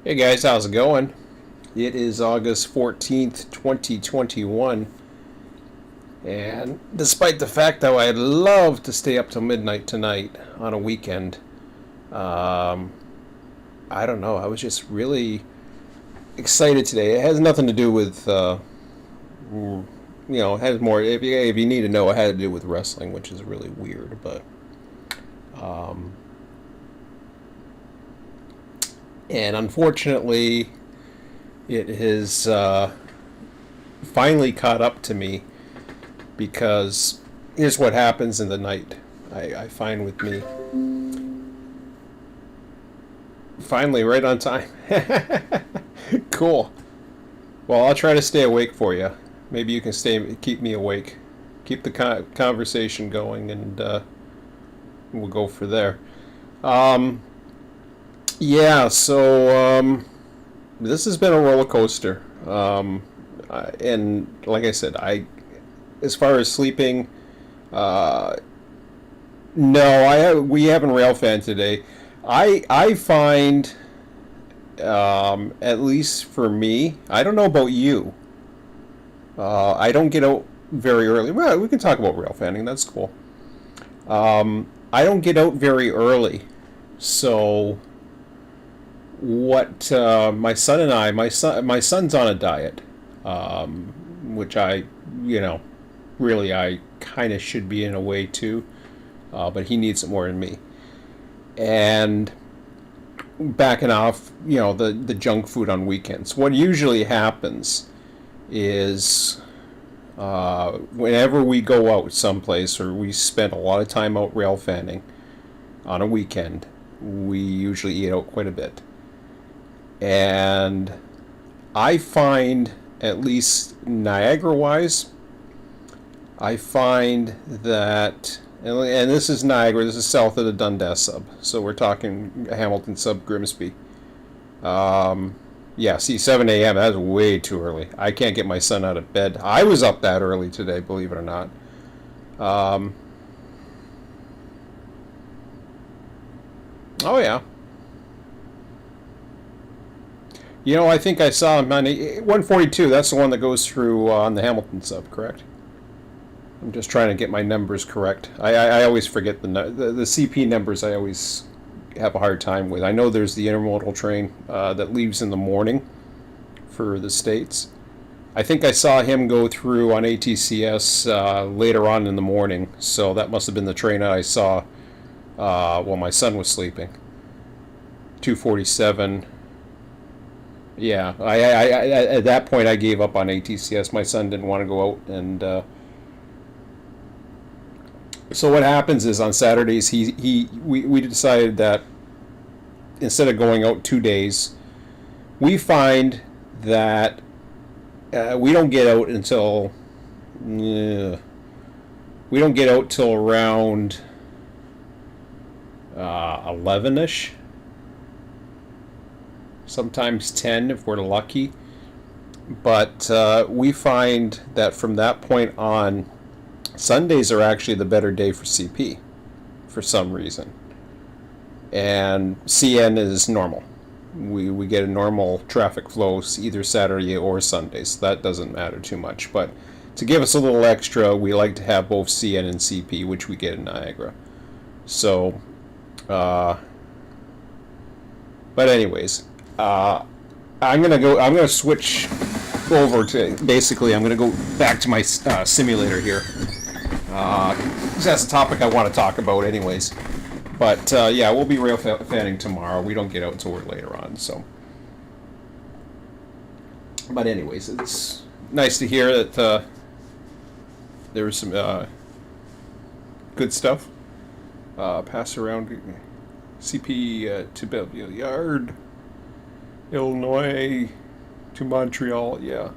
Hey guys, how's it going? It is August 14th, 2021, and despite the fact that I'd love to stay up till midnight tonight on a weekend, um, I don't know, I was just really excited today. It has nothing to do with, it has more, if you need to know, it had to do with wrestling, which is really weird, but, um, and unfortunately, it has finally caught up to me because here's what happens in the night. I find with me. Finally, right on time. Cool. Well, I'll try to stay awake for you. Maybe you can keep me awake. Keep the conversation going, and we'll go for there. Um, yeah, so this has been a roller coaster. And like I said, as far as sleeping, uh, no, we haven't rail fan today. I find, at least for me, I don't know about you. I don't get out very early. Well, we can talk about rail fanning. That's cool. I don't get out very early, so what my son and my son's on a diet, which you know, really I kind of should be in a way too, but he needs it more than me. And backing off, the junk food on weekends. What usually happens is whenever we go out someplace or we spend a lot of time out rail fanning on a weekend, we usually eat out quite a bit. And I find, at least Niagara wise, I find that, and this is Niagara, this is south of the Dundas sub, so we're talking Hamilton sub Grimsby. Yeah, see, 7 a.m., that's way too early. I can't get my son out of bed. I was up that early today, believe it or not. Oh, yeah. I think I saw him on 142. That's the one that goes through on the Hamilton sub, correct? I'm just trying to get my numbers correct. I always forget the CP numbers. I always have a hard time with. I know there's the intermodal train that leaves in the morning for the States. I think I saw him go through on ATCS later on in the morning, so that must have been the train that I saw while my son was sleeping. 247. Yeah, at that point I gave up on ATCS. My son didn't want to go out, and so what happens is on Saturdays we decided that instead of going out 2 days, we find that we don't get out until we don't get out till around 11ish. Sometimes 10 if we're lucky. But we find that from that point on, Sundays are actually the better day for CP for some reason. And CN is normal. We get a normal traffic flow either Saturday or Sunday, so that doesn't matter too much. But to give us a little extra, we like to have both CN and CP, which we get in Niagara. So, but anyways, I'm gonna switch over to, basically I'm gonna go back to my simulator here. That's the topic I want to talk about anyways. But yeah, we'll be rail fanning tomorrow. We don't get out until we're later on, so. But anyways, it's nice to hear that there was some good stuff passed around. CP to Belleville Yard, Illinois to Montreal. Yeah, I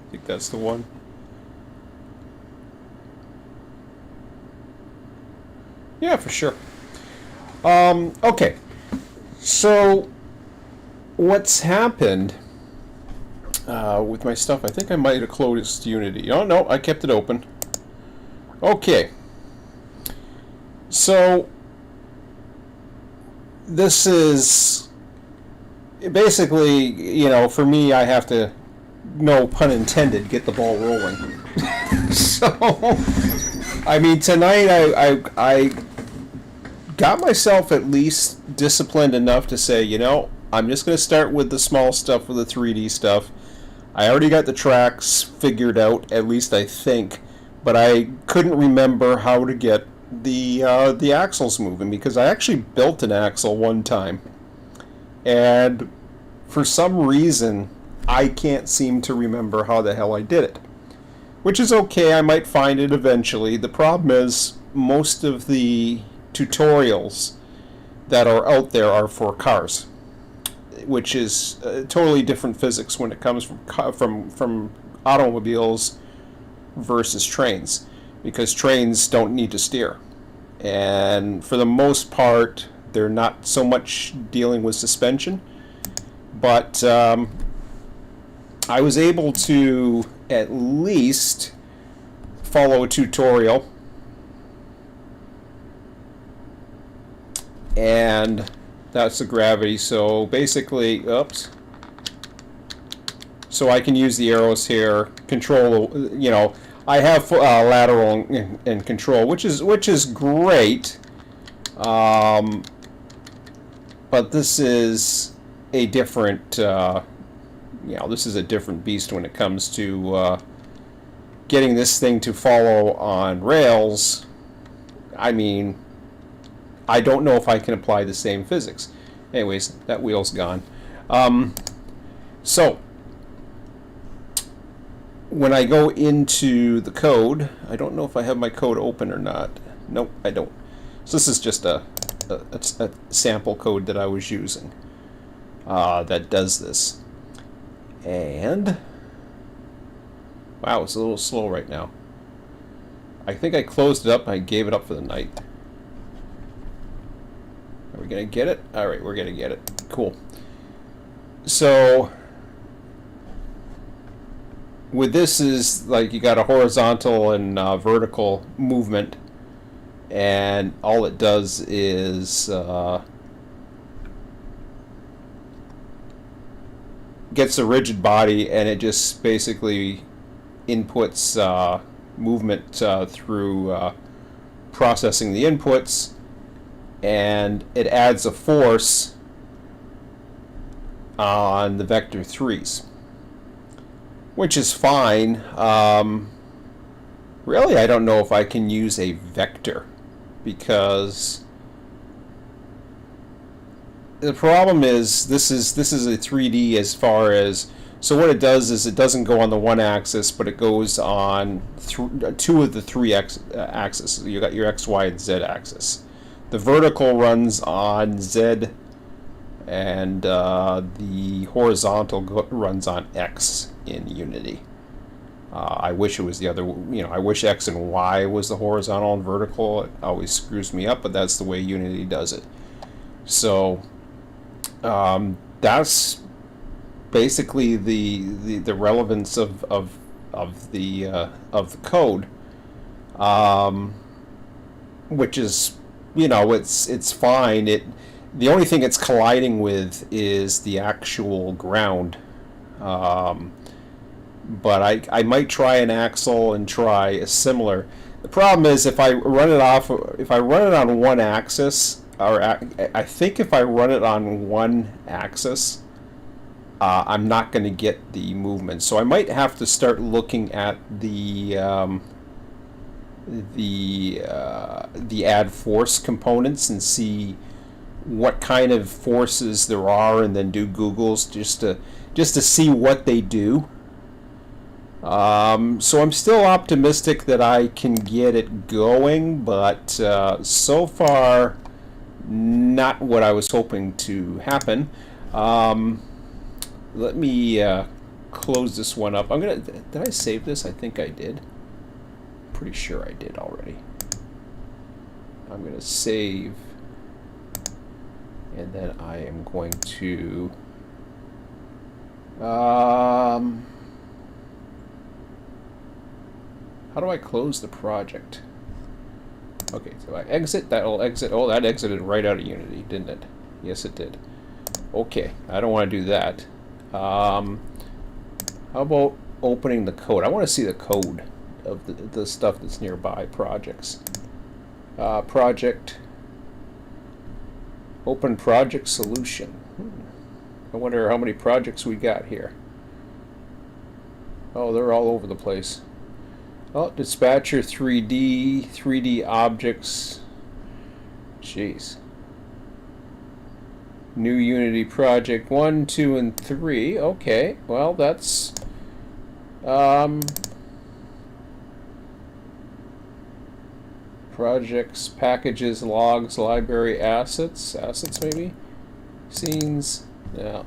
think that's the one. Yeah, for sure. Okay, so what's happened with my stuff? I think I might have closed Unity. Oh no, I kept it open. Okay, so this is basically, you know, for me, I have to, no pun intended, get the ball rolling. So, I mean, tonight I got myself at least disciplined enough to say, you know, I'm just going to start with the small stuff, with the 3D stuff. I already got the tracks figured out, at least I think, but I couldn't remember how to get the axles moving, because I actually built an axle one time, and for some reason I can't seem to remember how the hell I did it. Which is okay, I might find it eventually. The problem is most of the tutorials that are out there are for cars, which is totally different physics when it comes from automobiles versus trains, because trains don't need to steer, and for the most part they're not so much dealing with suspension. But I was able to at least follow a tutorial, and that's the gravity. So basically, oops. So I can use the arrows here, control. You know, I have lateral and control, which is great. But this is a different. You know, this is a different beast when it comes to getting this thing to follow on rails. I mean, I don't know if I can apply the same physics. Anyways, that wheel's gone. So, when I go into the code, I don't know if I have my code open or not. Nope, I don't. So this is just a sample code that I was using that does this. And, wow, it's a little slow right now. I think I closed it up and I gave it up for the night. Are we going to get it? Alright, we're going to get it. Cool. So, with this is like you got a horizontal and vertical movement, and all it does is gets a rigid body, and it just basically inputs movement through processing the inputs, and it adds a force on the vector 3's, which is fine. Really, I don't know if I can use a vector, because the problem is this is a 3D as far as, so what it does is it doesn't go on the one axis, but it goes on two of the three axes. You got your X, Y, and Z axis. The vertical runs on Z, and the horizontal runs on X in Unity. I wish it was the other, you know, I wish X and Y was the horizontal and vertical. It always screws me up, but that's the way Unity does it. So that's basically the relevance of the code, which is, you know, it's fine. The only thing it's colliding with is the actual ground. But I might try an axle and try a similar. The problem is if I run it on one axis, or I think if I run it on one axis, I'm not going to get the movement. So I might have to start looking at the add force components and see what kind of forces there are, and then do Googles just to see what they do. So I'm still optimistic that I can get it going, but so far not what I was hoping to happen. Let me close this one up. Did I save this? I think I did. Pretty sure I did already. I'm gonna save, and then I am going to how do I close the project? Okay, so I exit, that'll exit. Oh, that exited right out of Unity, didn't it? Yes, it did. Okay, I don't want to do that. How about opening the code? I want to see the code of the stuff that's nearby. Projects. Project. Open project solution. I wonder how many projects we got here. Oh, they're all over the place. Oh, dispatcher 3D, 3D objects. Jeez. New Unity project 1, 2, and 3. Okay, well that's projects, packages, logs, library, assets maybe, scenes. Yeah.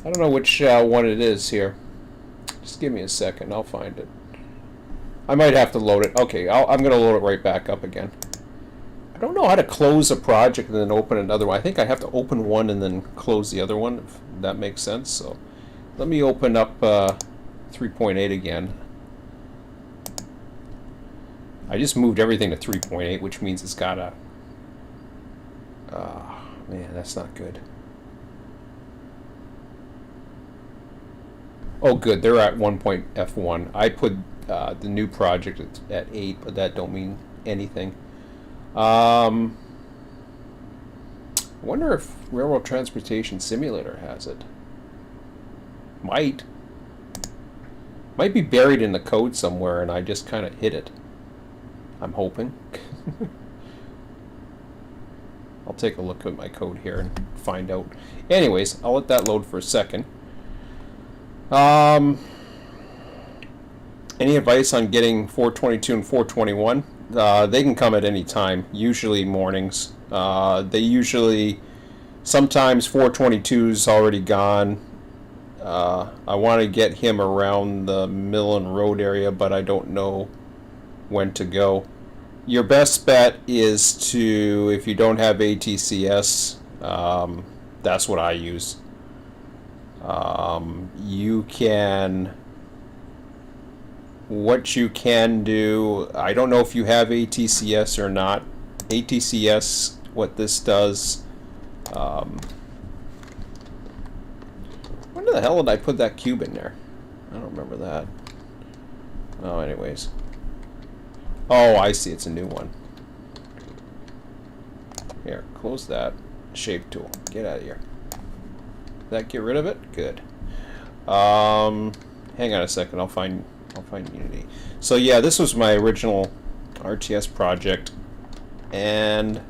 I don't know which one it is here. Just give me a second, I'll find it. I might have to load it. Okay, I'm going to load it right back up again. I don't know how to close a project and then open another one. I think I have to open one and then close the other one, if that makes sense. So let me open up 3.8 again. I just moved everything to 3.8, which means it's got a... man, that's not good. Oh, good. They're at 1.f1. I put the new project at 8, but that don't mean anything. I wonder if Railroad Transportation Simulator has it. Might be buried in the code somewhere and I just kind of hid it. I'm hoping. I'll take a look at my code here and find out. Anyways, I'll let that load for a second. Any advice on getting 422 and 421? They can come at any time, usually mornings. They usually, sometimes 422's already gone. I want to get him around the Millen Road area, but I don't know when to go. Your best bet is to, if you don't have ATCS, that's what I use. You can... What you can do, I don't know if you have ATCS or not. ATCS, what this does, when the hell did I put that cube in there? I don't remember that. Oh, anyways. Oh, I see, it's a new one. Here, close that. Shape tool, get out of here. Did that get rid of it? Good. Hang on a second, I'll find Unity. So yeah, this was my original RTS project, and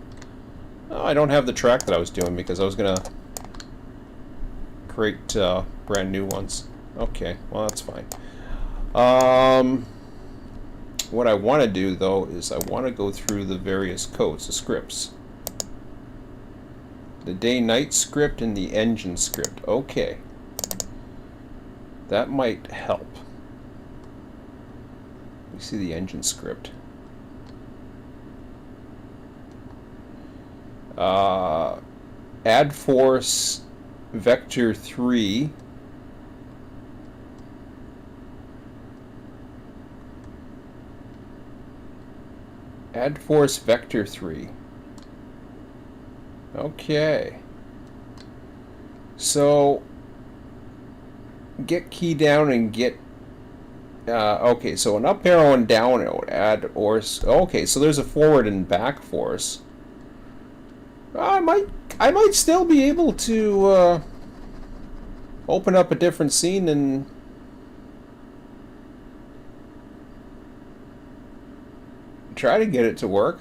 I don't have the track that I was doing because I was gonna create brand new ones. Okay, well that's fine. What I want to do though is I want to go through the various codes, the scripts. The day-night script and the engine script. Okay. That might help. You see the engine script. Add force vector 3. Add force vector 3. Okay. So get key down and get okay, so an up arrow and down arrow add or okay, so there's a forward and back force. I might still be able to open up a different scene and try to get it to work.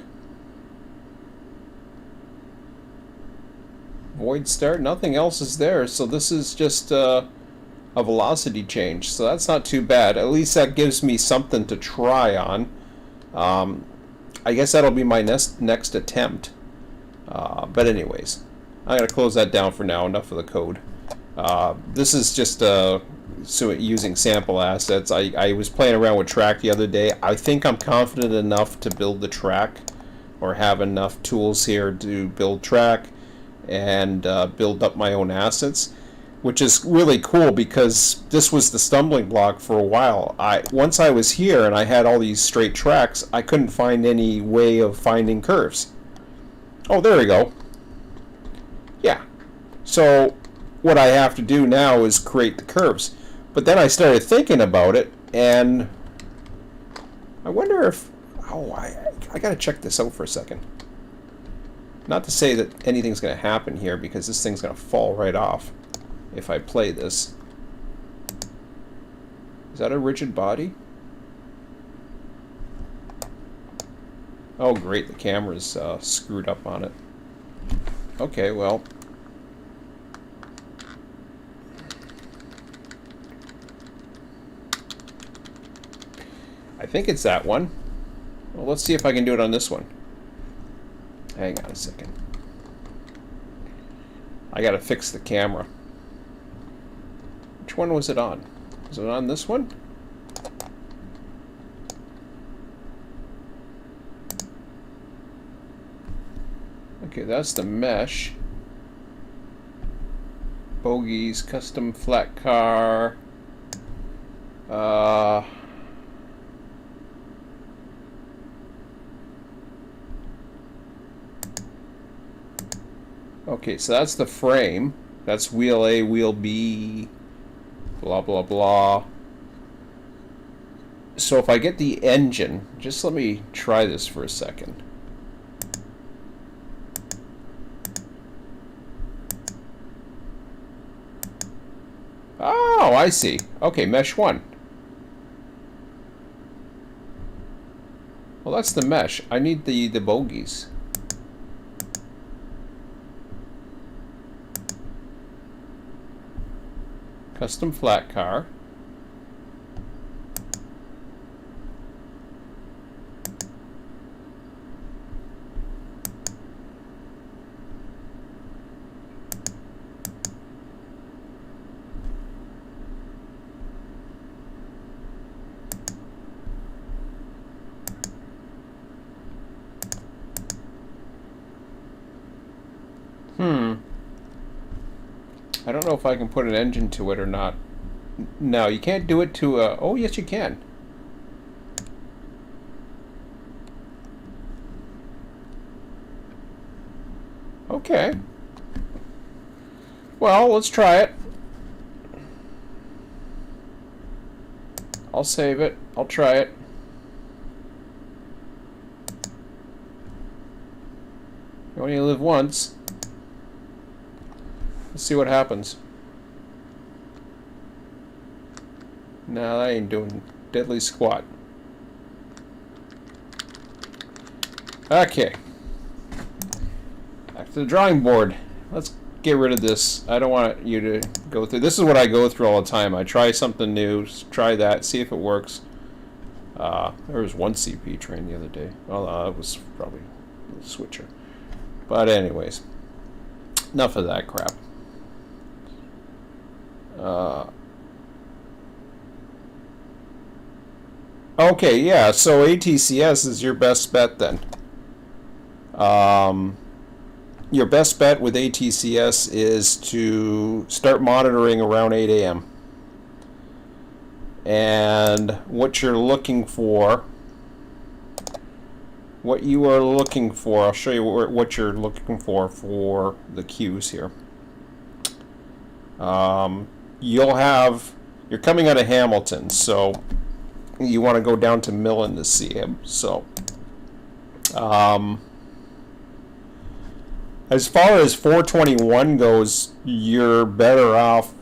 Void start, nothing else is there, so this is just a velocity change, so that's not too bad. At least that gives me something to try on. I guess that'll be my next attempt. But anyways, I'm going to close that down for now. Enough of the code. This is just so using sample assets. I was playing around with track the other day. I think I'm confident enough to build the track, or have enough tools here to build track and build up my own assets, which is really cool because this was the stumbling block for a while. Once I was here and I had all these straight tracks, I couldn't find any way of finding curves. Oh, there we go. Yeah, So what I have to do now is create the curves. But then I started thinking about it, and I wonder if... Oh, I got to check this out for a second. Not to say that anything's going to happen here, because this thing's going to fall right off if I play this. Is that a rigid body? Oh, great. The camera's screwed up on it. Okay, well... I think it's that one. Well, let's see if I can do it on this one. Hang on a second. I gotta fix the camera. Which one was it on? Was it on this one? Okay, that's the mesh. Bogies, custom flat car. Okay, so that's the frame. That's wheel A, wheel B, blah, blah, blah. So if I get the engine, just let me try this for a second. Oh, I see. Okay, mesh 1. Well, that's the mesh. I need the bogies. Custom flat car. I don't know if I can put an engine to it or not. No, you can't do it to a... Oh, yes, you can. Okay. Well, let's try it. I'll save it. I'll try it. You only live once. Let's see what happens. No, that ain't doing diddly squat. Okay. Back to the drawing board. Let's get rid of this. I don't want you to go through. This is what I go through all the time. I try something new, try that, see if it works. There was one CP train the other day. Well, it was probably a switcher. But anyways, enough of that crap. Okay, yeah, so ATCS is your best bet then. Your best bet with ATCS is to start monitoring around 8 a.m. And what you're looking for, I'll show you what you're looking for the cues here. You're coming out of Hamilton, so you want to go down to Millen to see him. So, as far as 421 goes, you're better off.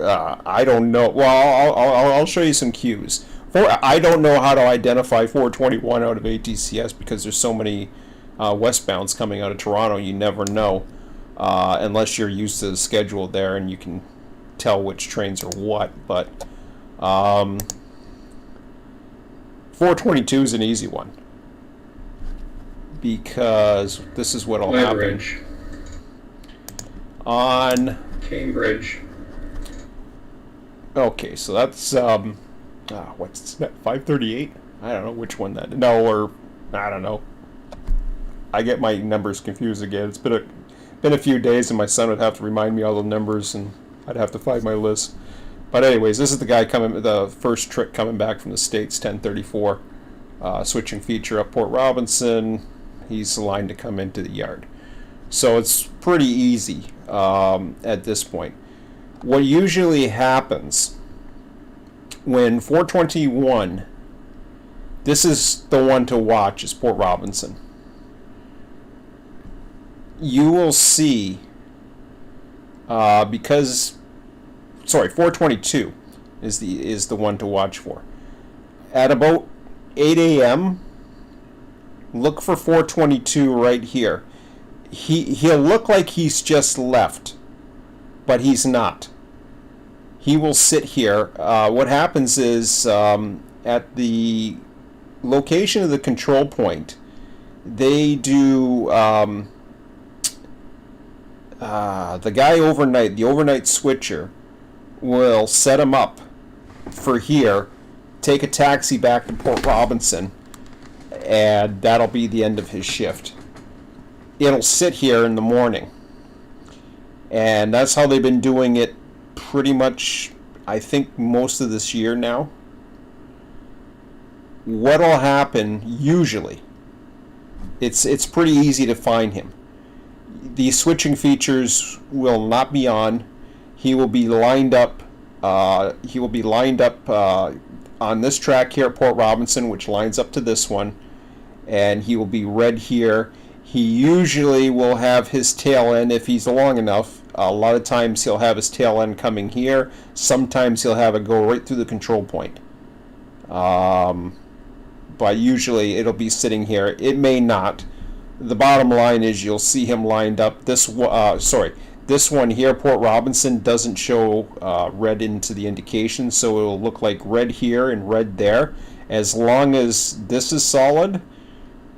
I don't know. Well, I'll show you some cues. I don't know how to identify 421 out of ATCS because there's so many westbounds coming out of Toronto. You never know unless you're used to the schedule there and you can tell which trains are what. But 422 is an easy one because this is what'll happen on Cambridge. Okay, so that's what's that? 538? I don't know which one that. No, or I don't know. I get my numbers confused again. It's been a few days, and my son would have to remind me all the numbers, and I'd have to find my list. But anyways, this is the guy the first trick coming back from the States, 1034, switching feature up Port Robinson. He's aligned to come into the yard. So it's pretty easy at this point. What usually happens when 421, this is the one to watch, is Port Robinson. You will see, 422 is the one to watch for. At about 8 a.m., look for 422 right here. He'll look like he's just left, but he's not. He will sit here. What happens is, at the location of the control point, they do, the guy overnight, the overnight switcher, will set him up for here, take a taxi back to Port Robinson, and that'll be the end of his shift. It'll sit here in the morning. And that's how they've been doing it pretty much, I think, most of this year now. What'll happen, usually, it's pretty easy to find him. The switching features will not be on. He will be lined up. On this track here at Port Robinson, which lines up to this one, and he will be red here. He usually will have his tail end, if he's long enough. A lot of times he'll have his tail end coming here. Sometimes he'll have it go right through the control point. But usually it'll be sitting here. It may not. The bottom line is you'll see him lined up. This one here, Port Robinson, doesn't show red into the indication, so it will look like red here and red there. As long as this is solid,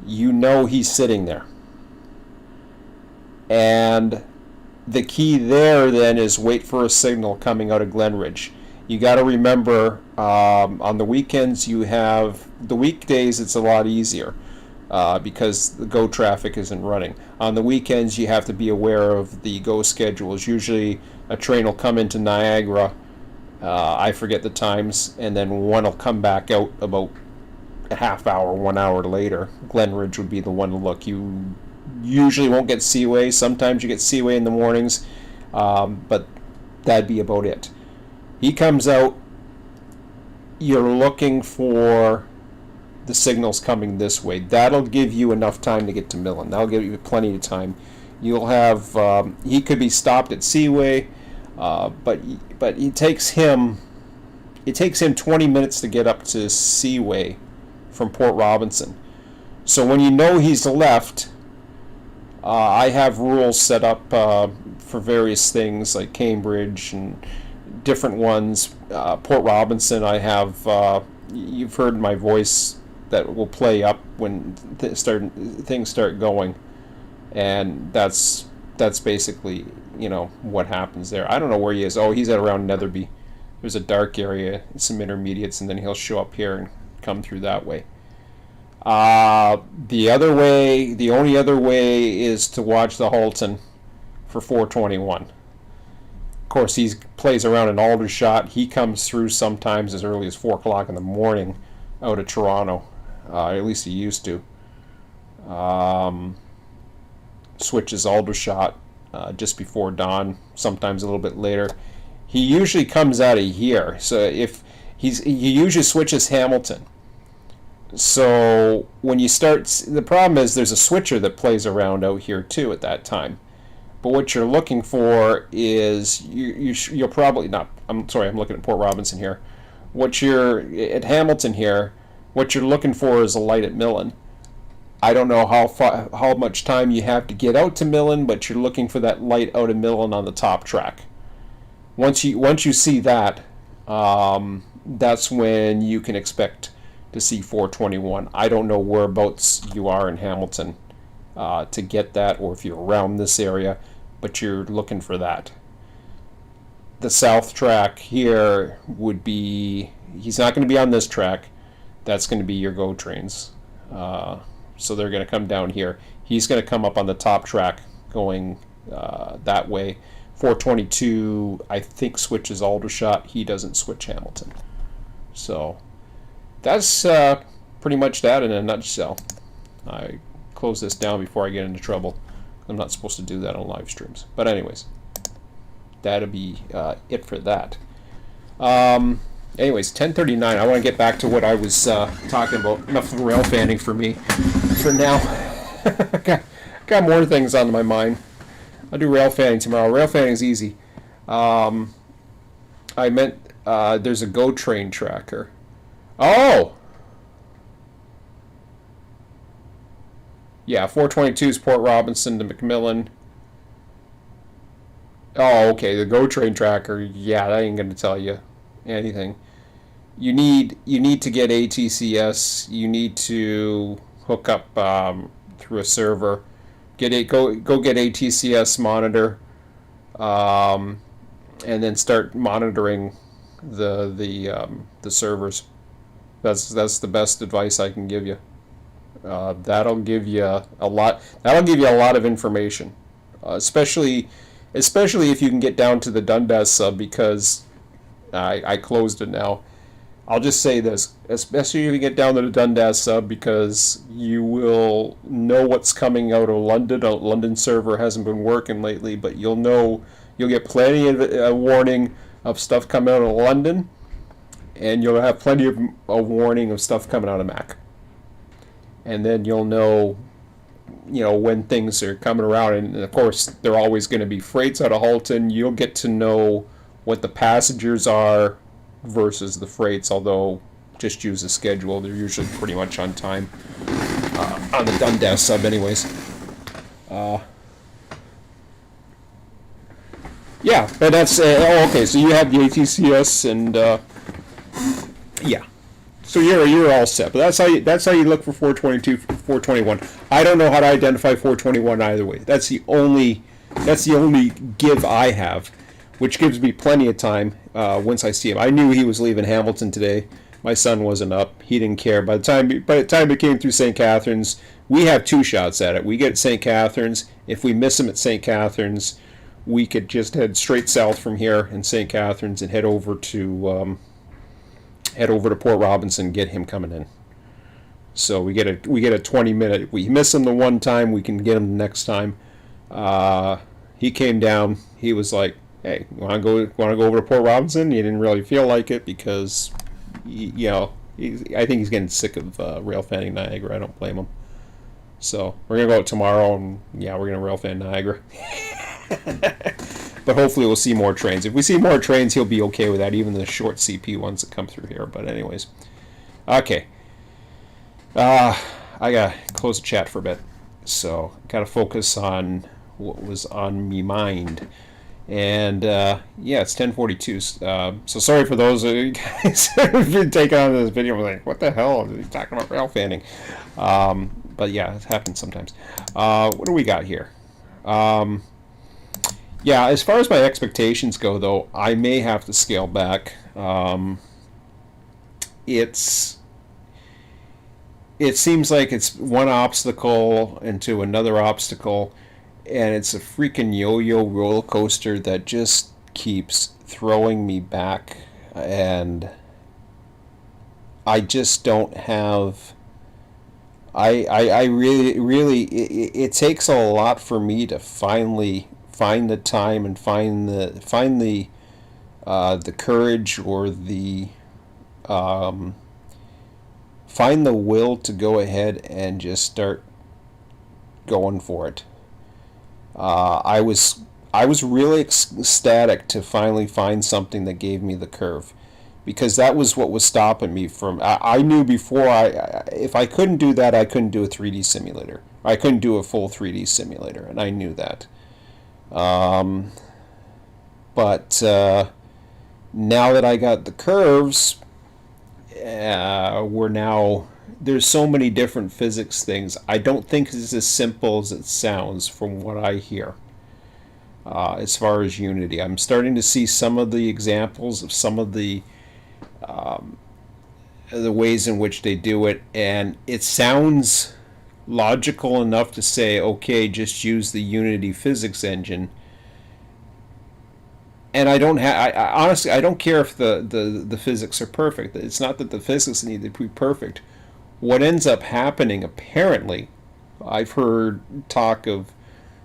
you know he's sitting there. And the key there then is wait for a signal coming out of Glenridge. You got to remember, on the weekends the weekdays it's a lot easier. Because the GO traffic isn't running. On the weekends, you have to be aware of the GO schedules. Usually, a train will come into Niagara, I forget the times, and then one will come back out about a half hour, 1 hour later. Glenridge would be the one to look. You usually won't get Seaway. Sometimes you get Seaway in the mornings, but that'd be about it. He comes out, you're looking for the signal's coming this way. That'll give you enough time to get to Millen. That'll give you plenty of time. You'll have, he could be stopped at Seaway, but it takes him 20 minutes to get up to Seaway from Port Robinson. So when you know he's left, I have rules set up for various things like Cambridge and different ones. Port Robinson, I have, you've heard my voice that will play up when things start going, and that's basically, what happens there. I don't know where he is. Oh, he's at around Netherby. There's a dark area, some intermediates, and then he'll show up here and come through that way. The only other way is to watch the Halton for 421. Of course, he plays around in Aldershot. He comes through sometimes as early as 4 o'clock in the morning out of Toronto. At least he used to. Switches Aldershot just before dawn, sometimes a little bit later. He usually comes out of here. So he usually switches Hamilton. So when you start, the problem is there's a switcher that plays around out here too at that time. But what you're looking for is you'll probably not. I'm looking at Port Robinson here. At Hamilton here. What you're looking for is a light at Millen. I don't know how much time you have to get out to Millen, but you're looking for that light out of Millen on the top track. Once you see that, that's when you can expect to see 421. I don't know whereabouts you are in Hamilton to get that, or if you're around this area, but you're looking for that. The south track here would be, he's not going to be on this track. That's going to be your GO trains. So they're going to come down here. He's going to come up on the top track going that way. 422, I think, switches Aldershot. He doesn't switch Hamilton. So that's pretty much that in a nutshell. I close this down before I get into trouble. I'm not supposed to do that on live streams. But anyways, that'll be it for that. Anyways, 10:39. I want to get back to what I was talking about. Enough of rail fanning for me for now. got more things on my mind. I'll do rail fanning tomorrow. Rail fanning is easy. I meant there's a Go Train tracker. Oh! Yeah, 422 is Port Robinson to McMillan. Oh, okay, the Go Train tracker. Yeah, that ain't gonna tell you anything. You need to get ATCS. You need to hook up through a server. Go get ATCS monitor, and then start monitoring the servers. That's the best advice I can give you. That'll give you a lot. That'll give you a lot of information, especially if you can get down to the Dundas sub, because I closed it now. I'll just say this, especially if you get down to the Dundas sub, because you will know what's coming out of London. A London server hasn't been working lately, but you'll get plenty of a warning of stuff coming out of London, and you'll have plenty of a warning of stuff coming out of Mac. And then you'll know when things are coming around, and of course they're always going to be freights out of Halton. You'll get to know what the passengers are versus the freights, although just use the schedule. They're usually pretty much on time on the Dundas sub anyways. Yeah, but that's okay, so you have the ATCS, and yeah, so you're all set. But that's how you look for 422, 421. I don't know how to identify 421 either way. That's the only give I have, which gives me plenty of time once I see him. I knew he was leaving Hamilton today. My son wasn't up. He didn't care. By the time it came through St. Catharines, we have two shots at it. We get St. Catharines. If we miss him at St. Catharines, we could just head straight south from here in St. Catharines and head over to Port Robinson, get him coming in. So we get a 20-minute. If we miss him the one time, we can get him the next time. He came down. He was like, "Hey, you want to go over to Port Robinson?" He didn't really feel like it because, I think he's getting sick of rail fanning Niagara. I don't blame him. So we're gonna go out tomorrow, and yeah, we're gonna rail fan Niagara. But hopefully we'll see more trains. If we see more trains, he'll be okay with that, even the short CP ones that come through here. But anyways, okay. I gotta close the chat for a bit, so gotta focus on what was on me mind. And yeah, it's 10:42. So sorry for those of you guys who've been taking on this video. I'm like, what the hell? He's talking about rail fanning. But yeah, it happens sometimes. What do we got here? Yeah, as far as my expectations go, though, I may have to scale back. It seems like it's one obstacle into another obstacle, and it's a freaking yo-yo roller coaster that just keeps throwing me back, and I just don't have... I really, it takes a lot for me to finally find the time and find the courage, or the find the will to go ahead and just start going for it. I was really ecstatic to finally find something that gave me the curve, because that was what was stopping me from... I knew before, if I couldn't do that, I couldn't do a 3D simulator. I couldn't do a full 3D simulator, and I knew that. But now that I got the curves, there's so many different physics things. I don't think it's as simple as it sounds from what I hear. As far as Unity, I'm starting to see some of the examples of some of the ways in which they do it, and it sounds logical enough to say, okay, just use the Unity physics engine. And I honestly, I don't care if the physics are perfect. It's not that the physics need to be perfect. What ends up happening, apparently, I've heard talk of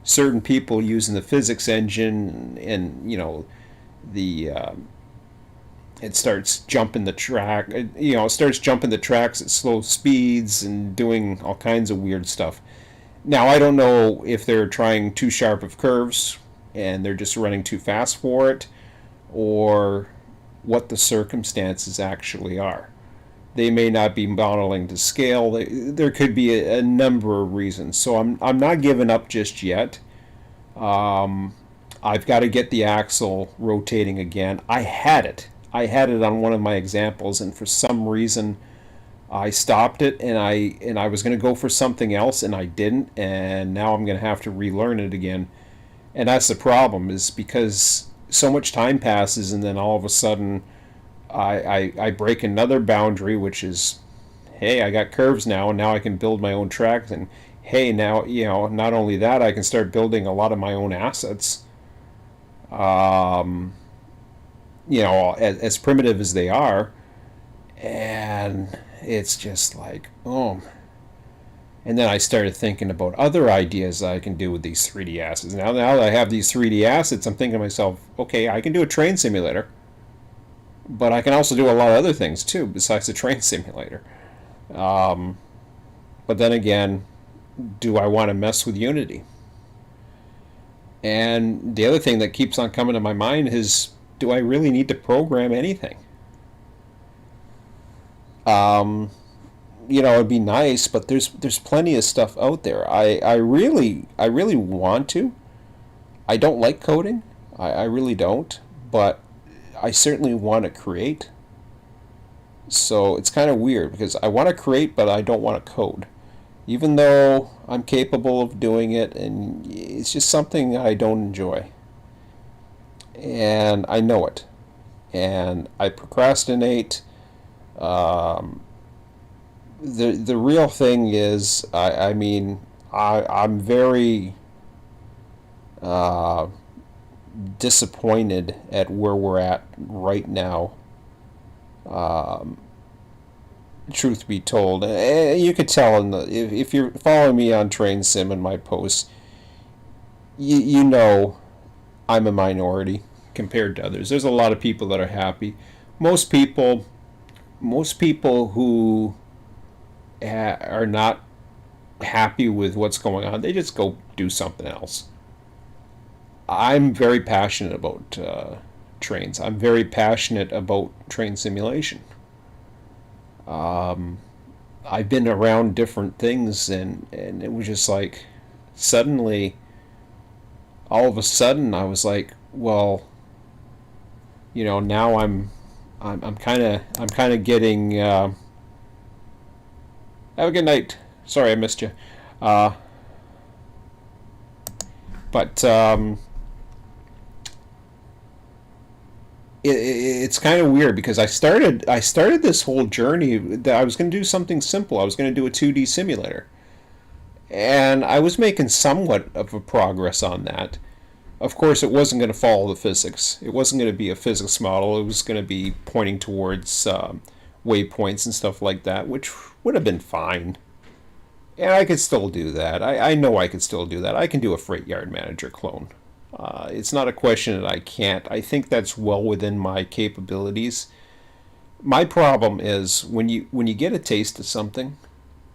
certain people using the physics engine, and the it starts jumping the track. It starts jumping the tracks at slow speeds and doing all kinds of weird stuff. Now, I don't know if they're trying too sharp of curves and they're just running too fast for it, or what the circumstances actually are. They may not be modeling to scale. There could be a number of reasons. So I'm not giving up just yet. I've got to get the axle rotating again. I had it. On one of my examples, and for some reason I stopped it, and I was going to go for something else, and I didn't, and now I'm going to have to relearn it again. And that's the problem, is because so much time passes, and then all of a sudden I break another boundary, which is, hey, I got curves now, and now I can build my own tracks, and hey, now, not only that, I can start building a lot of my own assets. As primitive as they are, and it's just like, oh. And then I started thinking about other ideas that I can do with these 3D assets. Now that I have these 3D assets, I'm thinking to myself, okay, I can do a train simulator, but I can also do a lot of other things too besides the train simulator. But then again, do I want to mess with Unity? And the other thing that keeps on coming to my mind is, do I really need to program anything? It'd be nice, but there's plenty of stuff out there. I really want to. I don't like coding. I really don't, but I certainly want to create. So it's kind of weird because I want to create, but I don't want to code, even though I'm capable of doing it, and it's just something I don't enjoy. And I know it. And I procrastinate. The real thing is, I'm very disappointed at where we're at right now. Truth be told, you could tell if you're following me on Train Sim and my posts, you know I'm a minority compared to others. There's a lot of people that are happy. Most people who are not happy with what's going on, they just go do something else. I'm very passionate about trains. I'm very passionate about train simulation. I've been around different things, and it was just like, suddenly, all of a sudden, I was like, well, now I'm kind of getting. Have a good night. Sorry I missed you. But it's kind of weird because I started this whole journey that I was going to do something simple. I was going to do a 2D simulator, and I was making somewhat of a progress on that. Of course, it wasn't going to follow the physics. It wasn't going to be a physics model. It was going to be pointing towards waypoints and stuff like that, which would have been fine. And I could still do that. I know I could still do that. I can do a Freight Yard Manager clone. It's not a question that I can't. I think that's well within my capabilities. My problem is when you get a taste of something,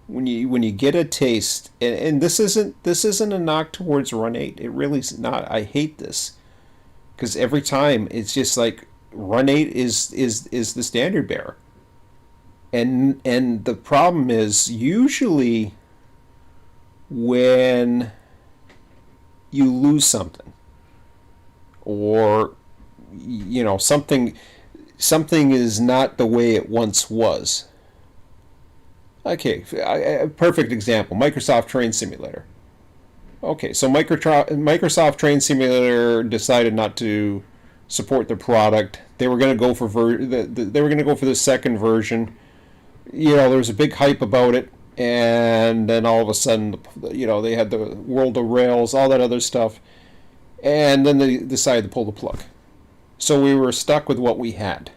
when you get a taste, and this isn't a knock towards Run 8. It really is not. I hate this because every time it's just like Run 8 is the standard bearer, and the problem is usually when you lose something, or something is not the way it once was. Okay, a perfect example, Microsoft Train Simulator. Okay, so Microsoft Train Simulator decided not to support the product. They were going to go for they were going to go for the second version. There was a big hype about it, and then all of a sudden, they had the World of Rails, all that other stuff, and then they decided to pull the plug. So we were stuck with what we had.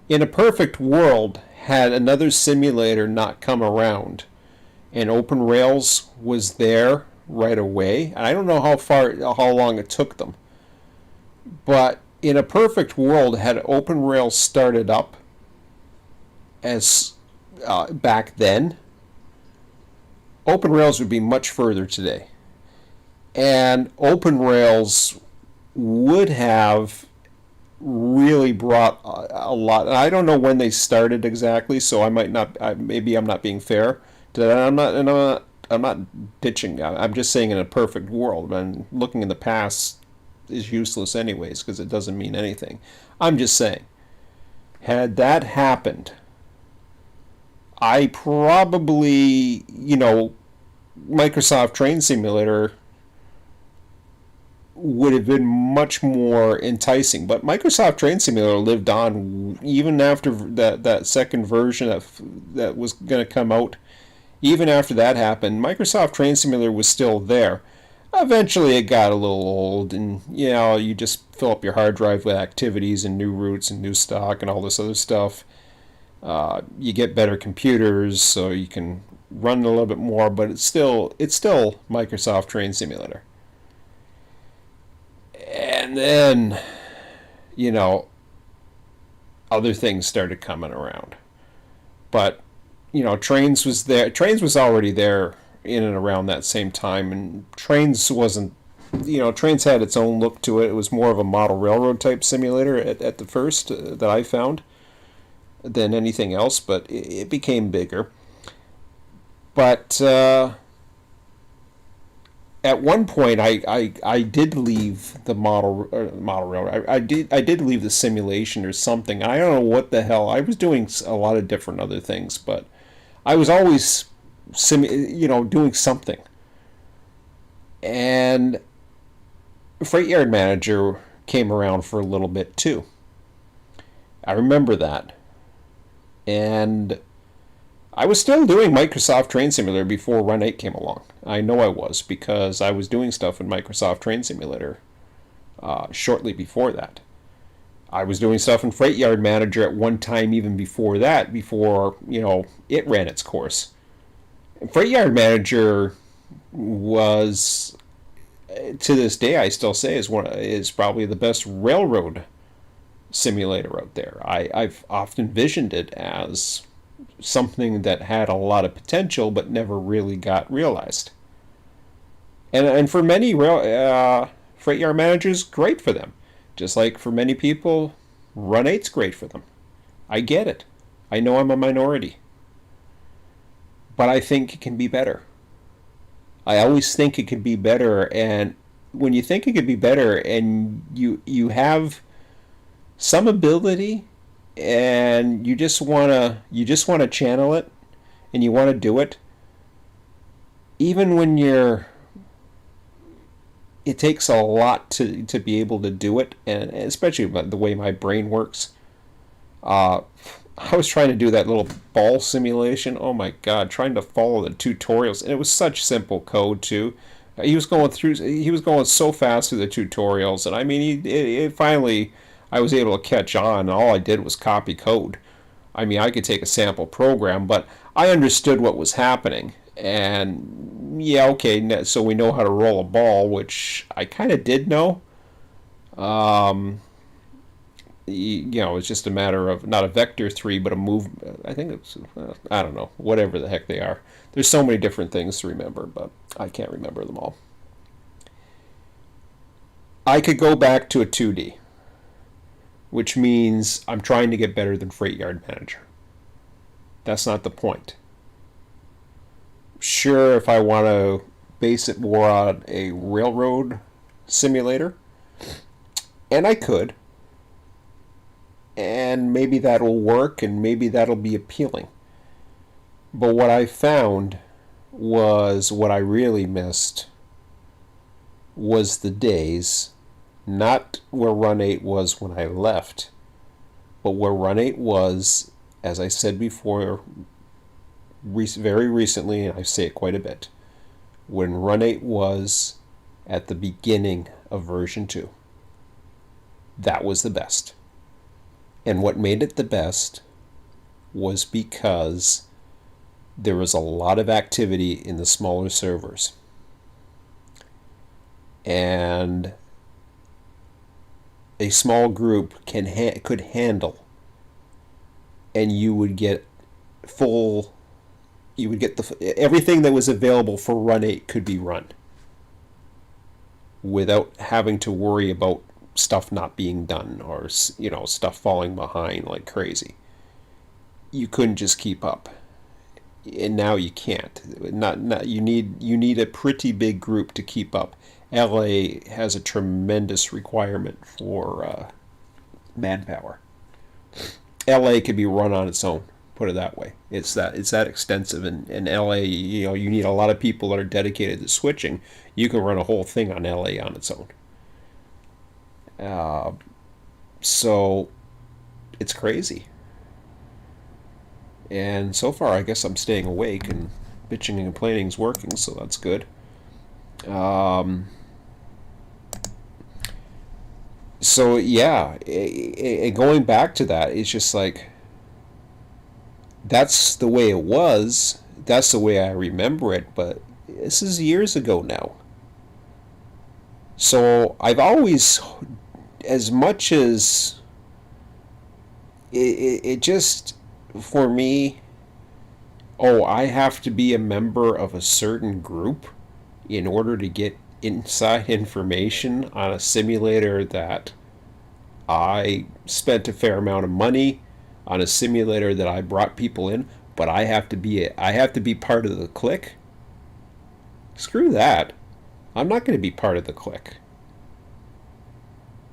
In a perfect world, had another simulator not come around and OpenRails was there right away. And I don't know how long it took them. But in a perfect world, had Open Rails started up as back then, Open Rails would be much further today. And Open Rails would have really brought a lot. I don't know when they started exactly, so I might not. Maybe I'm not being fair. I'm not ditching. I'm just saying in a perfect world. And looking in the past is useless anyways because it doesn't mean anything. I'm just saying, had that happened, I probably, Microsoft Train Simulator would have been much more enticing. But Microsoft Train Simulator lived on even after that second version that was going to come out. Even after that happened, Microsoft Train Simulator was still there. Eventually, it got a little old, and you just fill up your hard drive with activities and new routes and new stock and all this other stuff. You get better computers, so you can run a little bit more, but it's still Microsoft Train Simulator. And then, other things started coming around. But, Trains was there. Trains was already there in and around that same time, and Trains wasn't, Trains had its own look to it. It was more of a model railroad type simulator at the first that I found than anything else, but it became bigger. But at one point, I did leave the model railroad. I did leave the simulation or something. I don't know what the hell. I was doing a lot of different other things, but I was always doing something. And Freight Yard Manager came around for a little bit too. I remember that. And I was still doing Microsoft Train Simulator before Run 8 came along. I know I was, because I was doing stuff in Microsoft Train Simulator shortly before that. I was doing stuff in Freight Yard Manager at one time even before that, before, it ran its course. Freight Yard Manager was, to this day, I still say is probably the best railroad simulator out there. I've often visioned it as something that had a lot of potential but never really got realized. And for many Freight Yard Managers, great for them. Just like for many people, Run 8's great for them. I get it. I know I'm a minority. But I think it can be better. I always think it could be better, and when you think it could be better and you have some ability and you just want to channel it and you want to do it, even when it takes a lot to be able to do it, and especially the way my brain works. I was trying to do that little ball simulation. Oh my god, trying to follow the tutorials, and it was such simple code too. He was going so fast through the tutorials, and I mean, it finally, I was able to catch on. And all I did was copy code. I mean, I could take a sample program, but I understood what was happening. And yeah, okay, so we know how to roll a ball, which I kind of did know. It's just a matter of not a vector 3, but a move. I think it's, I don't know, whatever the heck they are. There's so many different things to remember, but I can't remember them all. I could go back to a 2D, which means I'm trying to get better than Freight Yard Manager. That's not the point. Sure, if I want to base it more on a railroad simulator, and I could, and maybe that'll work, and maybe that'll be appealing. But what I found was what I really missed was the days, not where Run 8 was when I left, but where Run 8 was, as I said before, very recently, and I say it quite a bit, when Run 8 was at the beginning of version 2. That was the best. And what made it the best was because there was a lot of activity in the smaller servers. and a small group could handle, and you would get full. You would get everything that was available for Run 8 could be run without having to worry about stuff not being done or stuff falling behind like crazy. You couldn't just keep up, and now you can't. Not you need a pretty big group to keep up. LA has a tremendous requirement for manpower. LA could be run on its own. Put it that way. It's that extensive, and LA. You need a lot of people that are dedicated to switching. You can run a whole thing on LA on its own. So it's crazy. And so far, I guess I'm staying awake, and bitching and complaining is working, so that's good. So yeah, going back to that, it's just like that's the way it was. That's the way I remember it, but this is years ago now. So I've always, as much as it just, for me, I have to be a member of a certain group in order to get inside information on a simulator that I spent a fair amount of money on, a simulator that I brought people in, but I have to be part of the clique. Screw that. I'm not going to be part of the clique.